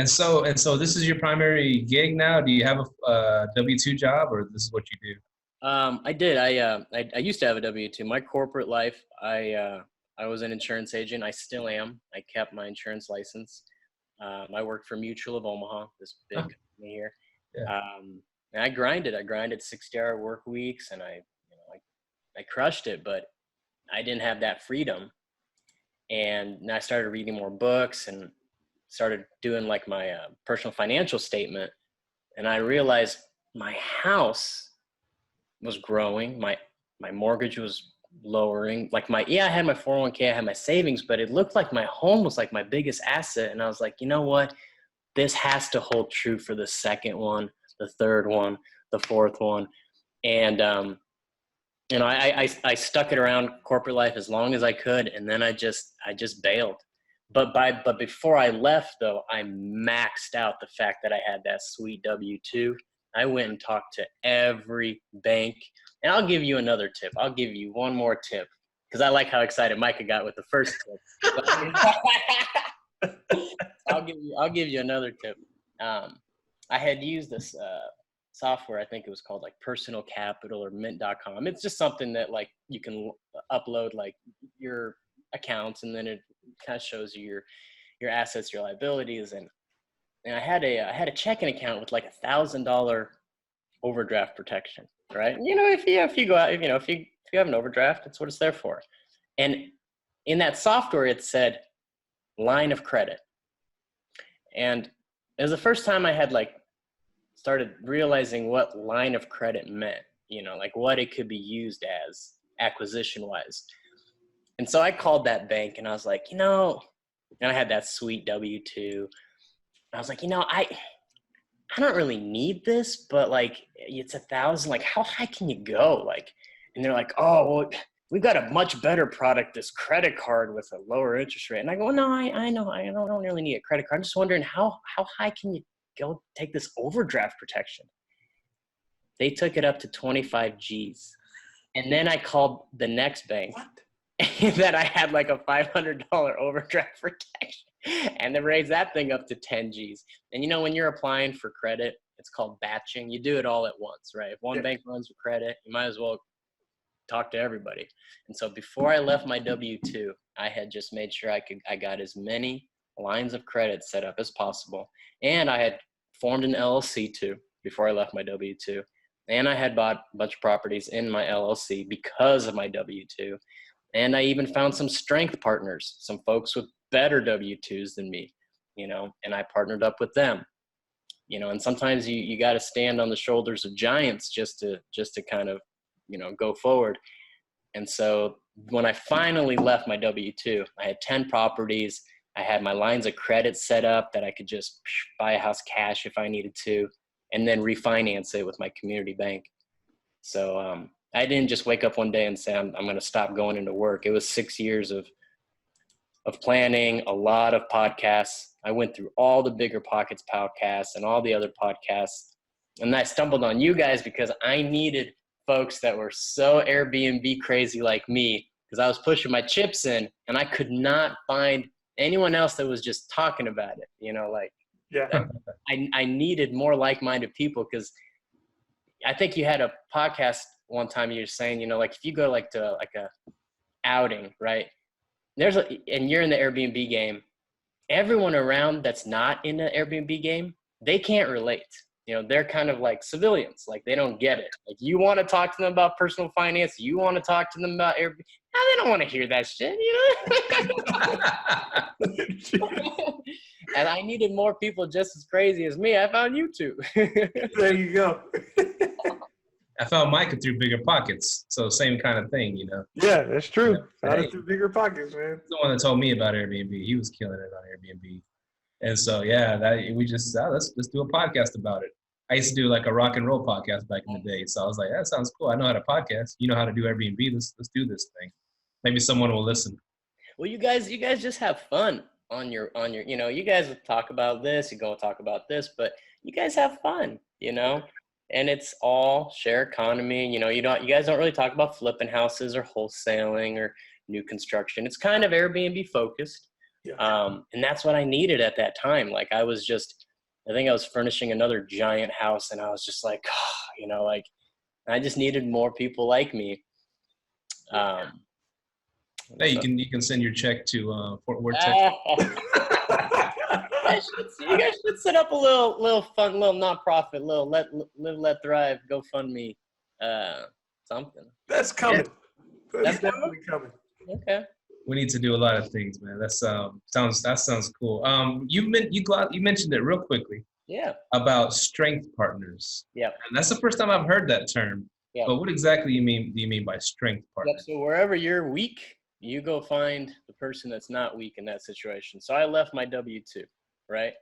so this is your primary gig now. Do you have a W-2 job, or this is what you do? I did. I used to have a W-2. My corporate life, I was an insurance agent. I still am. I kept my insurance license. I worked for Mutual of Omaha, this big company here. Yeah. And I grinded 60-hour work weeks, and I crushed it, but I didn't have that freedom. And I started reading more books and started doing like my personal financial statement. And I realized my house was growing. My mortgage was lowering. Like I had my 401k, I had my savings, but it looked like my home was like my biggest asset. And I was like, you know what? This has to hold true for the second one, the third one, the fourth one. And, I stuck it around corporate life as long as I could. And then I just bailed. But before I left though, I maxed out the fact that I had that sweet W-2. I went and talked to every bank. And I'll give you another tip. I'll give you one more tip, because I like how excited Myka got with the first tip. I'll give you another tip. I had used this software. I think it was called like Personal Capital or Mint.com. It's just something that like you can upload like your accounts, and then it kind of shows you your assets, your liabilities. And I had a checking account with like $1,000 overdraft protection, right? If you go out, if you have an overdraft, that's what it's there for. And in that software, it said line of credit. And it was the first time I had like started realizing what line of credit meant, like what it could be used as acquisition wise. And so I called that bank and I was like, and I had that sweet W-2. I was like, I don't really need this, but like, it's $1,000. Like, how high can you go? Like, and they're like, oh, well, we've got a much better product, this credit card with a lower interest rate. And I go, no, I know, I don't really need a credit card. I'm just wondering how high can you go take this overdraft protection? They took it up to 25 G's. And then I called the next bank that I had like a $500 overdraft protection. And they raised that thing up to 10 G's. And when you're applying for credit, it's called batching. You do it all at once, right? If one bank runs with credit, you might as well talk to everybody. And so before I left my W-2, I had just made sure I got as many lines of credit set up as possible. And I had formed an LLC too before I left my W-2. And I had bought a bunch of properties in my LLC because of my W-2. And I even found some strength partners, some folks with better W-2s than me, and I partnered up with them, and sometimes you got to stand on the shoulders of giants just to kind of, go forward. And so when I finally left my W-2, I had 10 properties. I had my lines of credit set up that I could just buy a house cash if I needed to, and then refinance it with my community bank. So I didn't just wake up one day and say, I'm going to stop going into work. It was 6 years of planning, a lot of podcasts. I went through all the Bigger Pockets podcasts and all the other podcasts. And I stumbled on you guys because I needed folks that were so Airbnb crazy like me, because I was pushing my chips in and I could not find anyone else that was just talking about it. I needed more like-minded people, because I think you had a podcast one time you were saying, if you go to a outing, right? And you're in the Airbnb game, everyone around that's not in the Airbnb game, they can't relate. They're kind of like civilians, like they don't get it. Like, you want to talk to them about personal finance, you want to talk to them about Airbnb. No, they don't want to hear that shit, And I needed more people just as crazy as me. I found you two. There you go. I found Myka through Bigger Pockets, so same kind of thing, Yeah, that's true. Found Hey, it through Bigger Pockets, man. He's the one that told me about Airbnb. He was killing it on Airbnb, and so we just let's do a podcast about it. I used to do like a rock and roll podcast back in the day, so I was like, that sounds cool. I know how to podcast. You know how to do Airbnb. Let's do this thing. Maybe someone will listen. Well, you guys just have fun on your you guys will talk about this, you go talk about this, but you guys have fun, and it's all share economy. You guys don't really talk about flipping houses or wholesaling or new construction. It's kind of Airbnb focused. Yeah. And that's what I needed at that time. Like, I think I was furnishing another giant house, and I was just like, I just needed more people like me. Hey, you can send your check to Fort Worth, Texas. You guys should set up a little fun, little nonprofit, little live, let thrive, GoFundMe, something. That's coming. That's definitely coming. Okay. We need to do a lot of things, man. That sounds cool. You mentioned it real quickly. Yeah. About strength partners. Yeah. And that's the first time I've heard that term. Yeah. But what exactly do you mean by strength partners? So wherever you're weak, you go find the person that's not weak in that situation. So I left my W-2, right?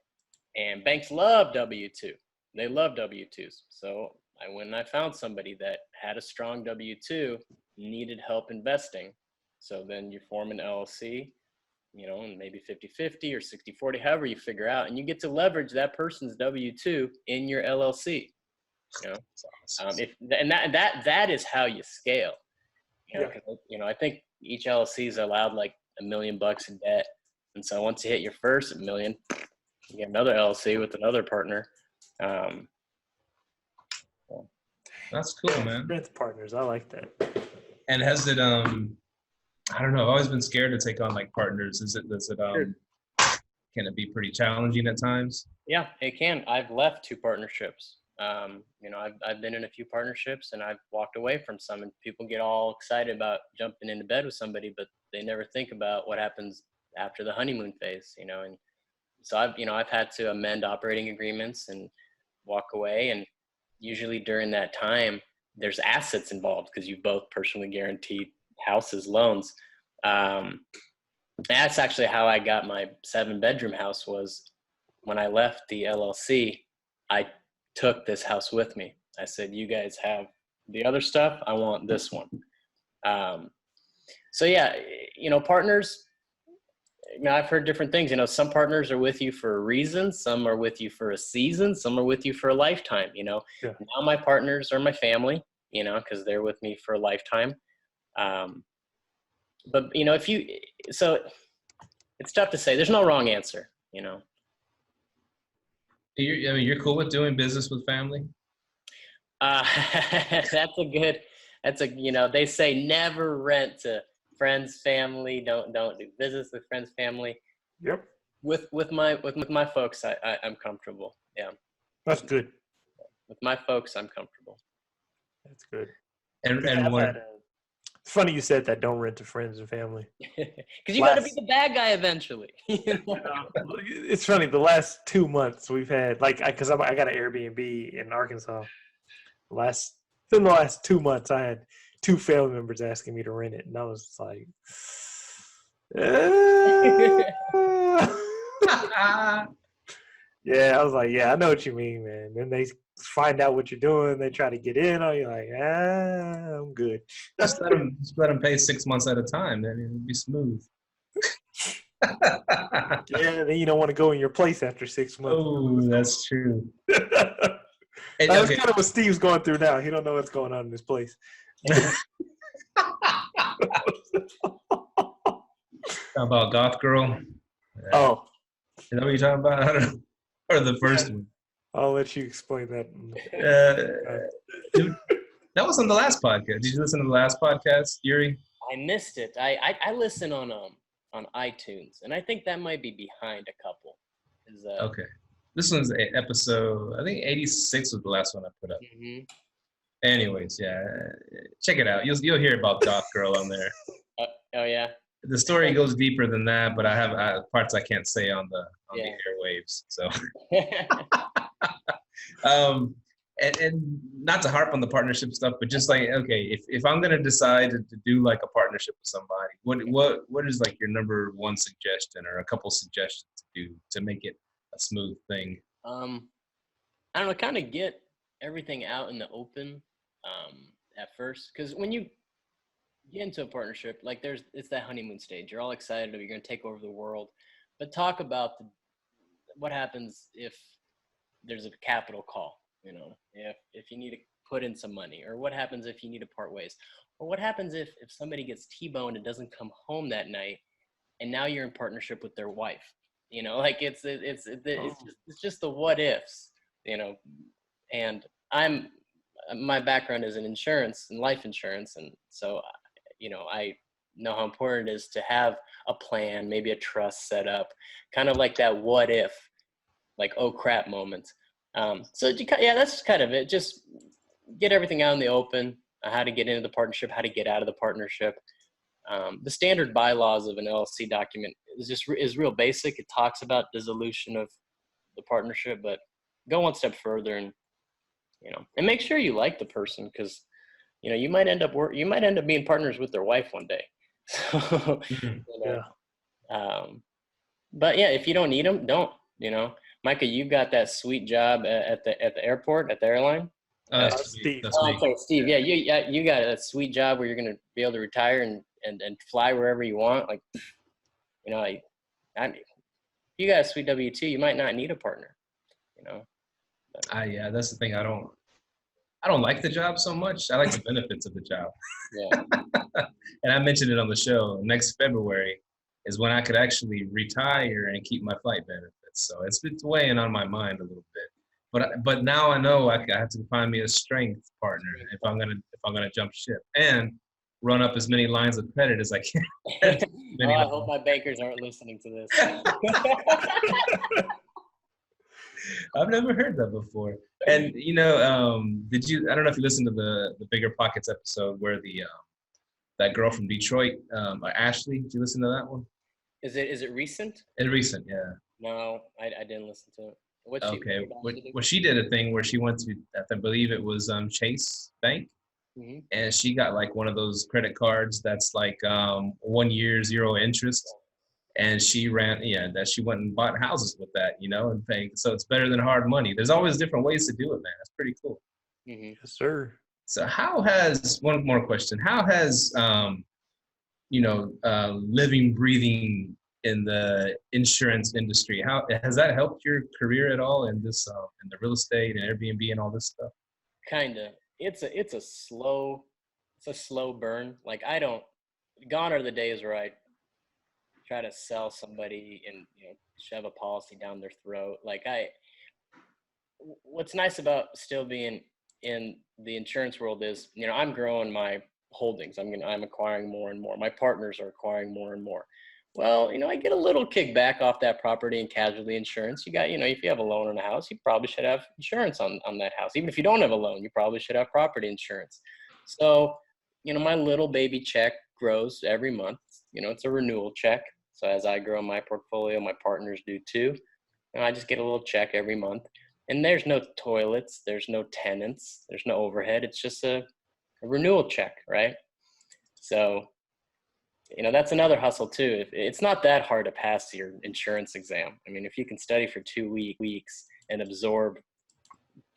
And banks love W-2. They love W-2s. So I went and I found somebody that had a strong W-2, needed help investing. So then you form an LLC, and maybe 50-50 or 60-40, however you figure out, and you get to leverage that person's W-2 in your LLC. That is how you scale. I think each LLC is allowed like $1 million in debt, and so once you hit your first $1 million, you get another LLC with another partner. That's cool, man. Strength partners, I like that. And has it I don't know, I've always been scared to take on like partners. Sure. Can it be pretty challenging at times? Yeah, it can. I've left 2 partnerships. I've been in a few partnerships, and I've walked away from some, and people get all excited about jumping into bed with somebody, but they never think about what happens after the honeymoon phase, and so I've had to amend operating agreements and walk away. And usually during that time, there's assets involved because you both personally guaranteed houses, loans. That's actually how I got my 7-bedroom house. Was when I left the LLC, I took this house with me. I said, you guys have the other stuff, I want this one. So yeah, partners, I've heard different things. Some partners are with you for a reason, some are with you for a season, some are with you for a lifetime. Yeah. Now my partners are my family, because they're with me for a lifetime. But so it's tough to say. There's no wrong answer. You're cool with doing business with family? They say never rent to friends, family. Don't do business with friends, family. Yep. With my folks, I'm comfortable. Yeah. That's good. With my folks, I'm comfortable. That's good. And what? It's funny you said that. Don't rent to friends and family. Because you got to be the bad guy eventually. It's funny. The last 2 months we've had, because I got an Airbnb in Arkansas. In the last 2 months, I had 2 family members asking me to rent it, and I was like, yeah, I was like, yeah, I know what you mean, man. Then they find out what you're doing, they try to get in on you, like, I'm good. Just let them pay 6 months at a time, then it'll be smooth. Yeah, then you don't want to go in your place after 6 months. Oh, that's true. That's kind of what Steve's going through now. He don't know what's going on in this place. About Goth Girl? Oh. Is that what you're talking about? Or the first one? I'll let you explain that. Dude, that was on the last podcast. Did you listen to the last podcast, Yuri? I missed it. I listen on iTunes, and I think that might be behind a couple. Okay. This one's episode, I think 86 was the last one I put up. Mm-hmm. Anyways, yeah, check it out. You'll hear about Goth Girl on there. Oh yeah. The story goes deeper than that, but I have parts I can't say on the airwaves. So, and not to harp on the partnership stuff, but just like, okay, if I'm gonna decide to do like a partnership with somebody, what is like your number one suggestion or a couple suggestions to do to make it a smooth thing? I don't know, kind of get everything out in the open at first, because when you get into a partnership, like it's that honeymoon stage. You're all excited, you're going to take over the world, but talk about what happens if there's a capital call, if you need to put in some money, or what happens if you need to part ways, or what happens if somebody gets T-boned and doesn't come home that night, and now you're in partnership with their wife. It's just the what ifs, and my background is in insurance and life insurance. And so, I know how important it is to have a plan, maybe a trust set up, kind of like that what if, like, oh crap moment. So that's kind of it. Just get everything out in the open, how to get into the partnership, how to get out of the partnership. The standard bylaws of an LLC document is real basic. It talks about dissolution of the partnership, but go one step further and make sure you like the person, because you might end up being partners with their wife one day. So, but yeah, if you don't need them, don't. Myka, you got that sweet job at the airport, at the airline. Steve. Sorry, Steve. Yeah, you got a sweet job where you're gonna be able to retire and fly wherever you want. Like, you got a sweet W-2, you might not need a partner. Yeah, that's the thing. I don't like the job so much. I like the benefits of the job. Yeah. And I mentioned it on the show. Next February is when I could actually retire and keep my flight benefits. So it's weighing on my mind a little bit. But now I know I have to find me a strength partner if I'm gonna jump ship and run up as many lines of credit as I can. I hope my bankers aren't listening to this. I've never heard that before. And did you? I don't know if you listened to the Bigger Pockets episode where that girl from Detroit, Ashley. Did you listen to that one? Is it recent? It's recent, yeah. No, I didn't listen to it. Well, she did a thing where she went to, I believe it was Chase Bank, and she got like one of those credit cards that's like 1 year, 0 interest. And she went and bought houses with that, and paying. So it's better than hard money. There's always different ways to do it, man. That's pretty cool. Yes, sir. So one more question. How has, living, breathing in the insurance industry, how has that helped your career at all in this, in the real estate and Airbnb and all this stuff? Kinda. It's a slow burn. Like gone are the days where I try to sell somebody and shove a policy down their throat. What's nice about still being in the insurance world is I'm growing my holdings. I'm acquiring more and more. My partners are acquiring more and more. Well, I get a little kickback off that property and casualty insurance. You got, if you have a loan on a house, you probably should have insurance on that house. Even if you don't have a loan, you probably should have property insurance. So, my little baby check grows every month. It's a renewal check. So as I grow my portfolio, my partners do too. And I just get a little check every month. And there's no toilets, there's no tenants, there's no overhead. It's just a renewal check, right? So, that's another hustle too. It's not that hard to pass your insurance exam. I mean, if you can study for 2 weeks and absorb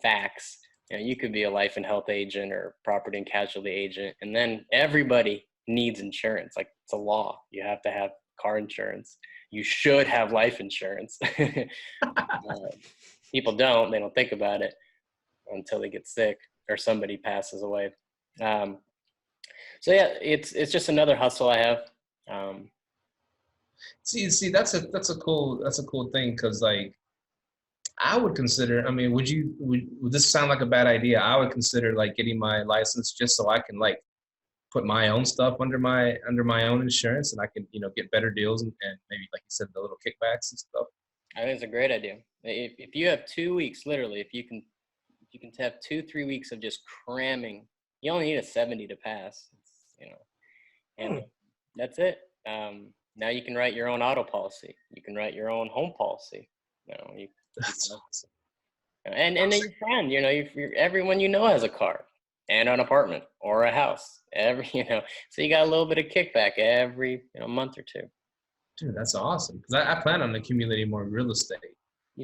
facts, you could be a life and health agent or property and casualty agent. And then everybody needs insurance. Like, it's a law. You have to have car insurance. You should have life insurance. People they don't think about it until they get sick or somebody passes away. So yeah, it's just another hustle I have. See, that's a cool thing. Cause like, I would consider, I mean, would this sound like a bad idea? I would consider like getting my license just so I can like put my own stuff under my own insurance, and I can, get better deals and maybe, like you said, the little kickbacks and stuff. I think it's a great idea. If you have 2 weeks, literally, if you can have 2-3 weeks of just cramming, you only need a 70 to pass, and that's it. Now you can write your own auto policy. You can write your own home policy. That's awesome. And then your friend, everyone has a car and an apartment or a house. So you got a little bit of kickback every month or two. Dude, that's awesome. Because I plan on accumulating more real estate,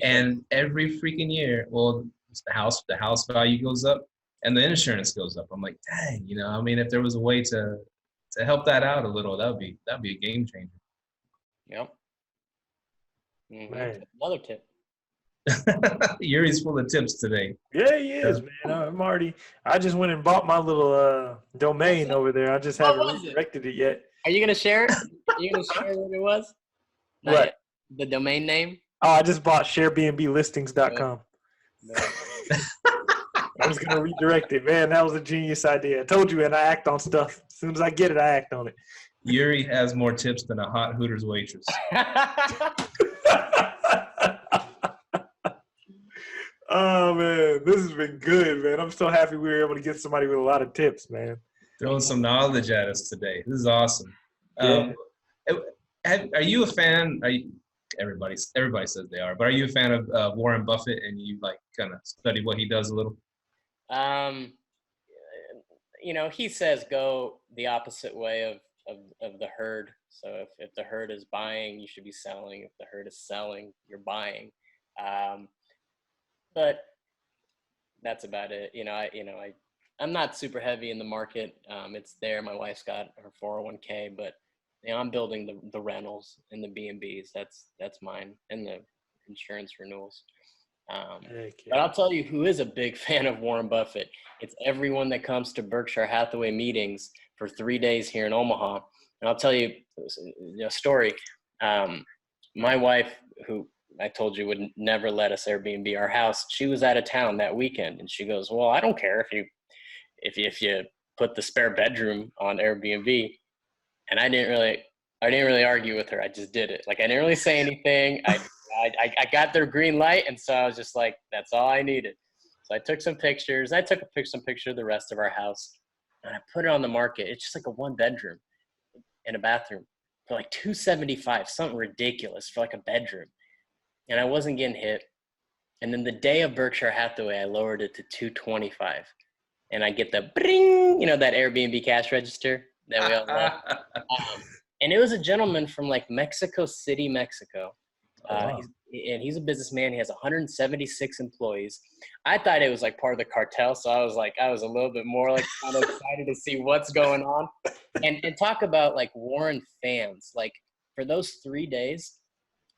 and every freaking year, well, the house value goes up and the insurance goes up. I'm like, dang, I mean, if there was a way to help that out a little, that'd be a game changer. Yep. Mm-hmm. Another tip. Yuri's full of tips today. Yeah, he is, man. I just went and bought my little domain over there. I just haven't redirected it yet. Are you gonna share it? Are you gonna share what it was? Not what? Yet. The domain name? Oh, I just bought ShareBnBlistings.com. I was gonna redirect it, man. That was a genius idea. I told you, and I act on stuff. As soon as I get it, I act on it. Yuri has more tips than a hot Hooters waitress. Oh man, this has been good, man. I'm so happy we were able to get somebody with a lot of tips, man. Throwing some knowledge at us today. This is awesome. Yeah. Are you a fan? Everybody says they are, but are you a fan of Warren Buffett, and you like kind of study what he does a little? He says go the opposite way of the herd. So if the herd is buying, you should be selling. If the herd is selling, you're buying. But that's about it. I'm not super heavy in the market. It's there. My wife's got her 401k, but I'm building the rentals and the B&Bs. That's mine, and the insurance renewals. But I'll tell you who is a big fan of Warren Buffett. It's everyone that comes to Berkshire Hathaway meetings for 3 days here in Omaha. And I'll tell you a story. My wife, who I told you would never let us Airbnb our house, she was out of town that weekend, and she goes, well, I don't care if you put the spare bedroom on Airbnb. And I didn't really argue with her. I just did it. Like, I didn't really say anything. I got their green light, and so I was just like, that's all I needed. So I took some pictures. I took some picture of the rest of our house, and I put it on the market. It's just like a 1-bedroom and a bathroom for like $275, something ridiculous for like a bedroom. And I wasn't getting hit. And then the day of Berkshire Hathaway, I lowered it to $225. And I get the bring ding, that Airbnb cash register that we all love. And it was a gentleman from like Mexico City, Mexico. Wow. He's a businessman. He has 176 employees. I thought it was like part of the cartel, so I was a little bit more like kind of excited to see what's going on. And talk about like Warren fans. Like for those 3 days,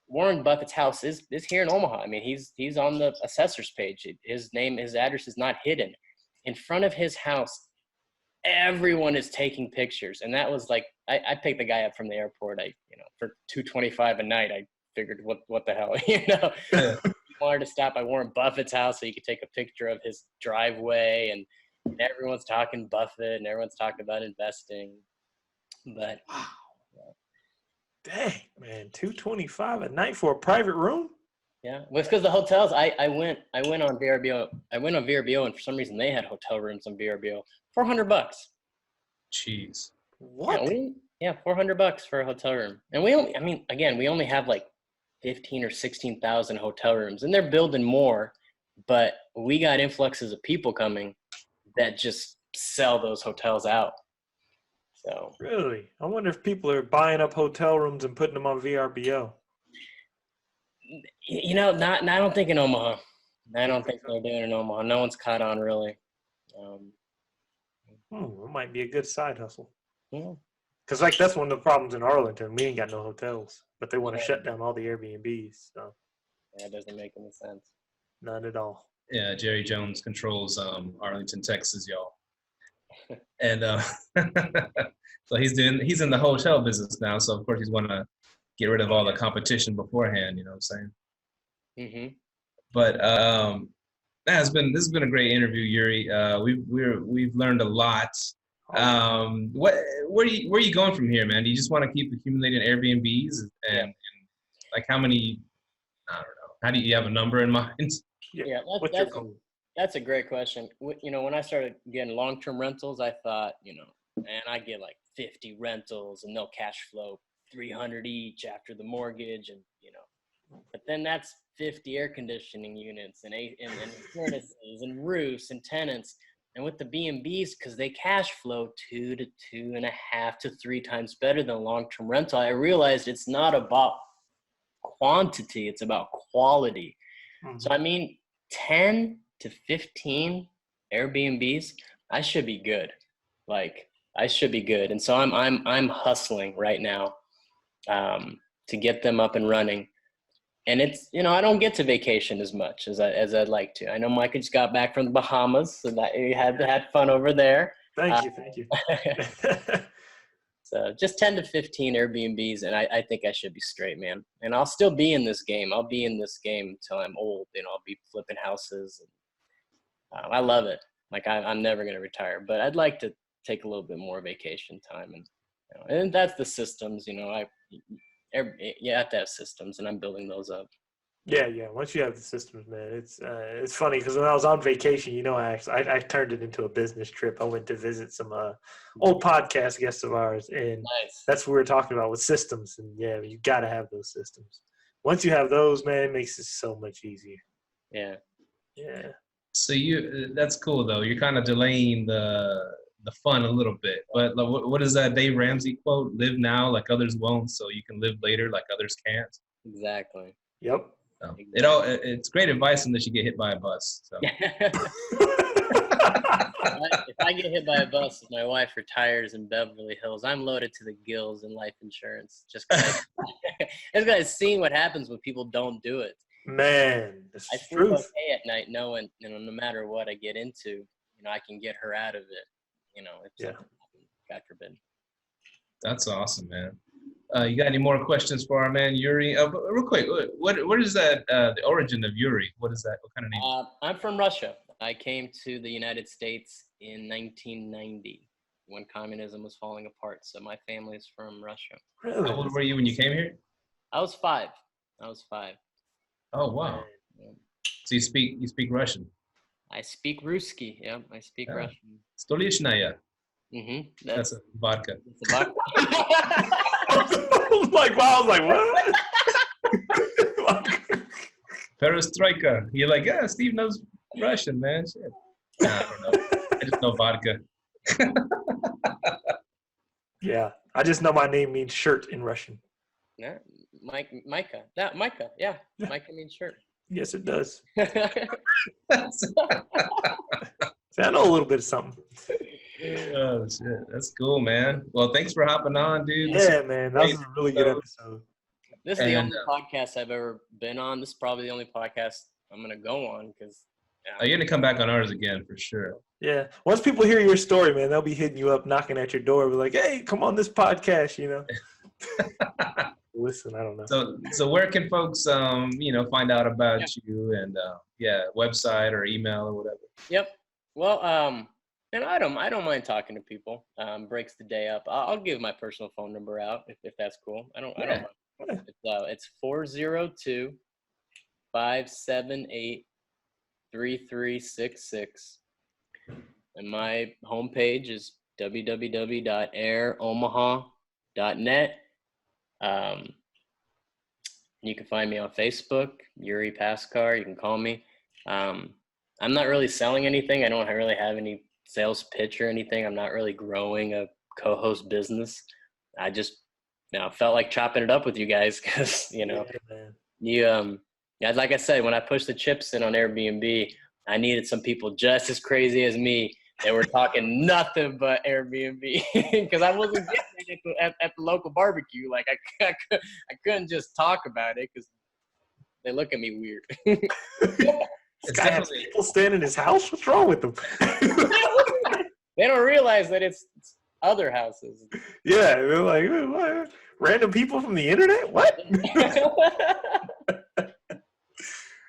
Warren Buffett's house is here in Omaha. I mean, he's on the assessor's page. His address is not hidden. In front of his house, everyone is taking pictures, and that was like I picked the guy up from the airport. For $225 a night, I figured what the hell, Yeah. He wanted to stop by Warren Buffett's house so he could take a picture of his driveway, and everyone's talking Buffett and everyone's talking about investing. But Wow. Dang, man, $225 a night for a private room? yeah, well, it's because the hotels. I went on VRBO. I went on VRBO, and for some reason they had hotel rooms on VRBO for $100. Jeez. What? Yeah, $400 for a hotel room, and we only have like 15 or 16,000 hotel rooms, and they're building more, but we got influxes of people coming that just sell those hotels out. So Really? I wonder if people are buying up hotel rooms and putting them on VRBO. I don't think in Omaha. I don't think they're doing it in Omaha. No one's caught on really. It might be a good side hustle. Yeah. Because like that's one of the problems in Arlington. We ain't got no hotels, but they want to shut down all the Airbnbs. So Yeah, it doesn't make any sense. none at all. Yeah, Jerry Jones controls Arlington, Texas, y'all. And so he's in the hotel business now. So of course he's want to get rid of all the competition beforehand. You know what I'm saying? Mm-hmm. But this has been a great interview, Yuri. We've learned a lot. Where are you going from here, man? Do you just want to keep accumulating Airbnbs and like how many? I don't know. How do you have a number in mind? Yeah, What's your goal? that's a great question. When I started getting long-term rentals, I thought, man, I get like 50 rentals and they'll cash flow 300 each after the mortgage, and but then that's 50 air conditioning units and furnaces and roofs and tenants. And with the B&Bs, because they cash flow 2 to 2.5 to 3 times better than long-term rental, I realized it's not about quantity, it's about quality. Mm-hmm. So 10 to 15 Airbnbs, I should be good. I should be good. And so I'm hustling right now to get them up and running. And it's, I don't get to vacation as much as I'd like to. I know Myka just got back from the Bahamas, so that you had fun over there. Thank you. So just 10 to 15 Airbnbs, and I think I should be straight, man. And I'll still be in this game. I'll be in this game until I'm old. I'll be flipping houses. And, I love it. I'm never going to retire, but I'd like to take a little bit more vacation time. And that's the systems, you have to have systems, and I'm building those up. Yeah. Once you have the systems, man, it's funny because when I was on vacation, I turned it into a business trip. I went to visit some old podcast guests of ours, and That's what we were talking about with systems. And yeah, you got to have those systems. Once you have those, man, it makes it so much easier. Yeah. So that's cool though. You're kind of delaying the fun a little bit, but what is that Dave Ramsey quote? Live now like others won't, so you can live later like others can't. Exactly. Yep. So it's great advice unless you get hit by a bus. So. If I get hit by a bus, if my wife retires in Beverly Hills, I'm loaded to the gills in life insurance. Just because seeing what happens when people don't do it. Man, that's I true. sleep okay at night knowing, no matter what I get into, I can get her out of it. If something happens, God forbid. That's awesome, man. You got any more questions for our man Yuri? Real quick, what is that? The origin of Yuri? What is that? What kind of name? I'm from Russia. I came to the United States in 1990 when communism was falling apart. So my family is from Russia. Really? How old were you when you came here? I was 5. Oh wow! So you speak Russian? I speak Ruski. Yeah, I speak Russian. Stolichnaya. Mm-hmm. That's a vodka. It's a vodka. I was like, what? Perestroika. You're like, yeah, Steve knows Russian, man. Shit. Nah, I don't know. I just know vodka. Yeah, I just know my name means shirt in Russian. Yeah, Myka. Yeah, Myka. Yeah, Yeah. Myka means shirt. Yes, it does. See, I know a little bit of something. Oh shit, that's cool, man. Well, thanks for hopping on, dude. Yeah, man, that was a really good episode. This is the And, only podcast I've ever been on. This is probably the only podcast I'm gonna go on because. You're gonna come back on ours again for sure. Yeah, once people hear your story, man, they'll be hitting you up, knocking at your door, be like, "Hey, come on this podcast," you know. Listen, I don't know. So where can folks, find out about you and website or email or whatever? Yep. Well, and I don't mind talking to people. Breaks the day up. I'll give my personal phone number out if that's cool. I don't mind. It's 402-578-3366, and my homepage is www.airomaha.net. You can find me on Facebook, Yuri Paskar. You can call me. I'm not really selling anything. I don't really have any sales pitch or anything. I'm not really growing a co-host business. I just felt like chopping it up with you guys because, like I said, when I pushed the chips in on Airbnb, I needed some people just as crazy as me that were talking nothing but Airbnb because I wasn't getting it at the local barbecue. Like I couldn't just talk about it because they look at me weird. This guy has people staying in his house. What's wrong with them? They don't realize that it's other houses. Yeah, they're like, what? Random people from the internet? What?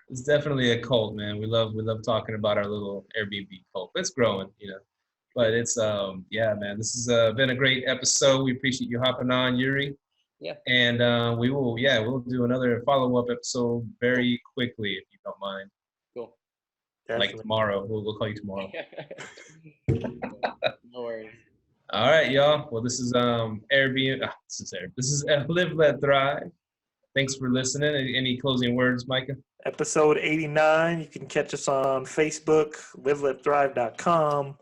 It's definitely a cult, man. We love talking about our little Airbnb cult. It's growing, But it's man. This has been a great episode. We appreciate you hopping on, Yuri. Yeah. And we'll do another follow-up episode very quickly if you don't mind. Cool. Definitely. Like tomorrow. We'll call you tomorrow. No worries. All right, y'all. Well, this is Airbnb. This is Live Let Thrive. Thanks for listening. Any closing words, Myka? Episode 89. You can catch us on Facebook, liveletthrive.com.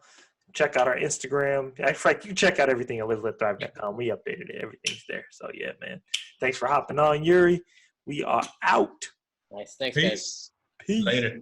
Check out our Instagram. In fact, you check out everything at liveletthrive.com. We updated it. Everything's there. So, yeah, man. Thanks for hopping on, Yuri. We are out. Nice. Thanks, Peace. guys. Peace. Later.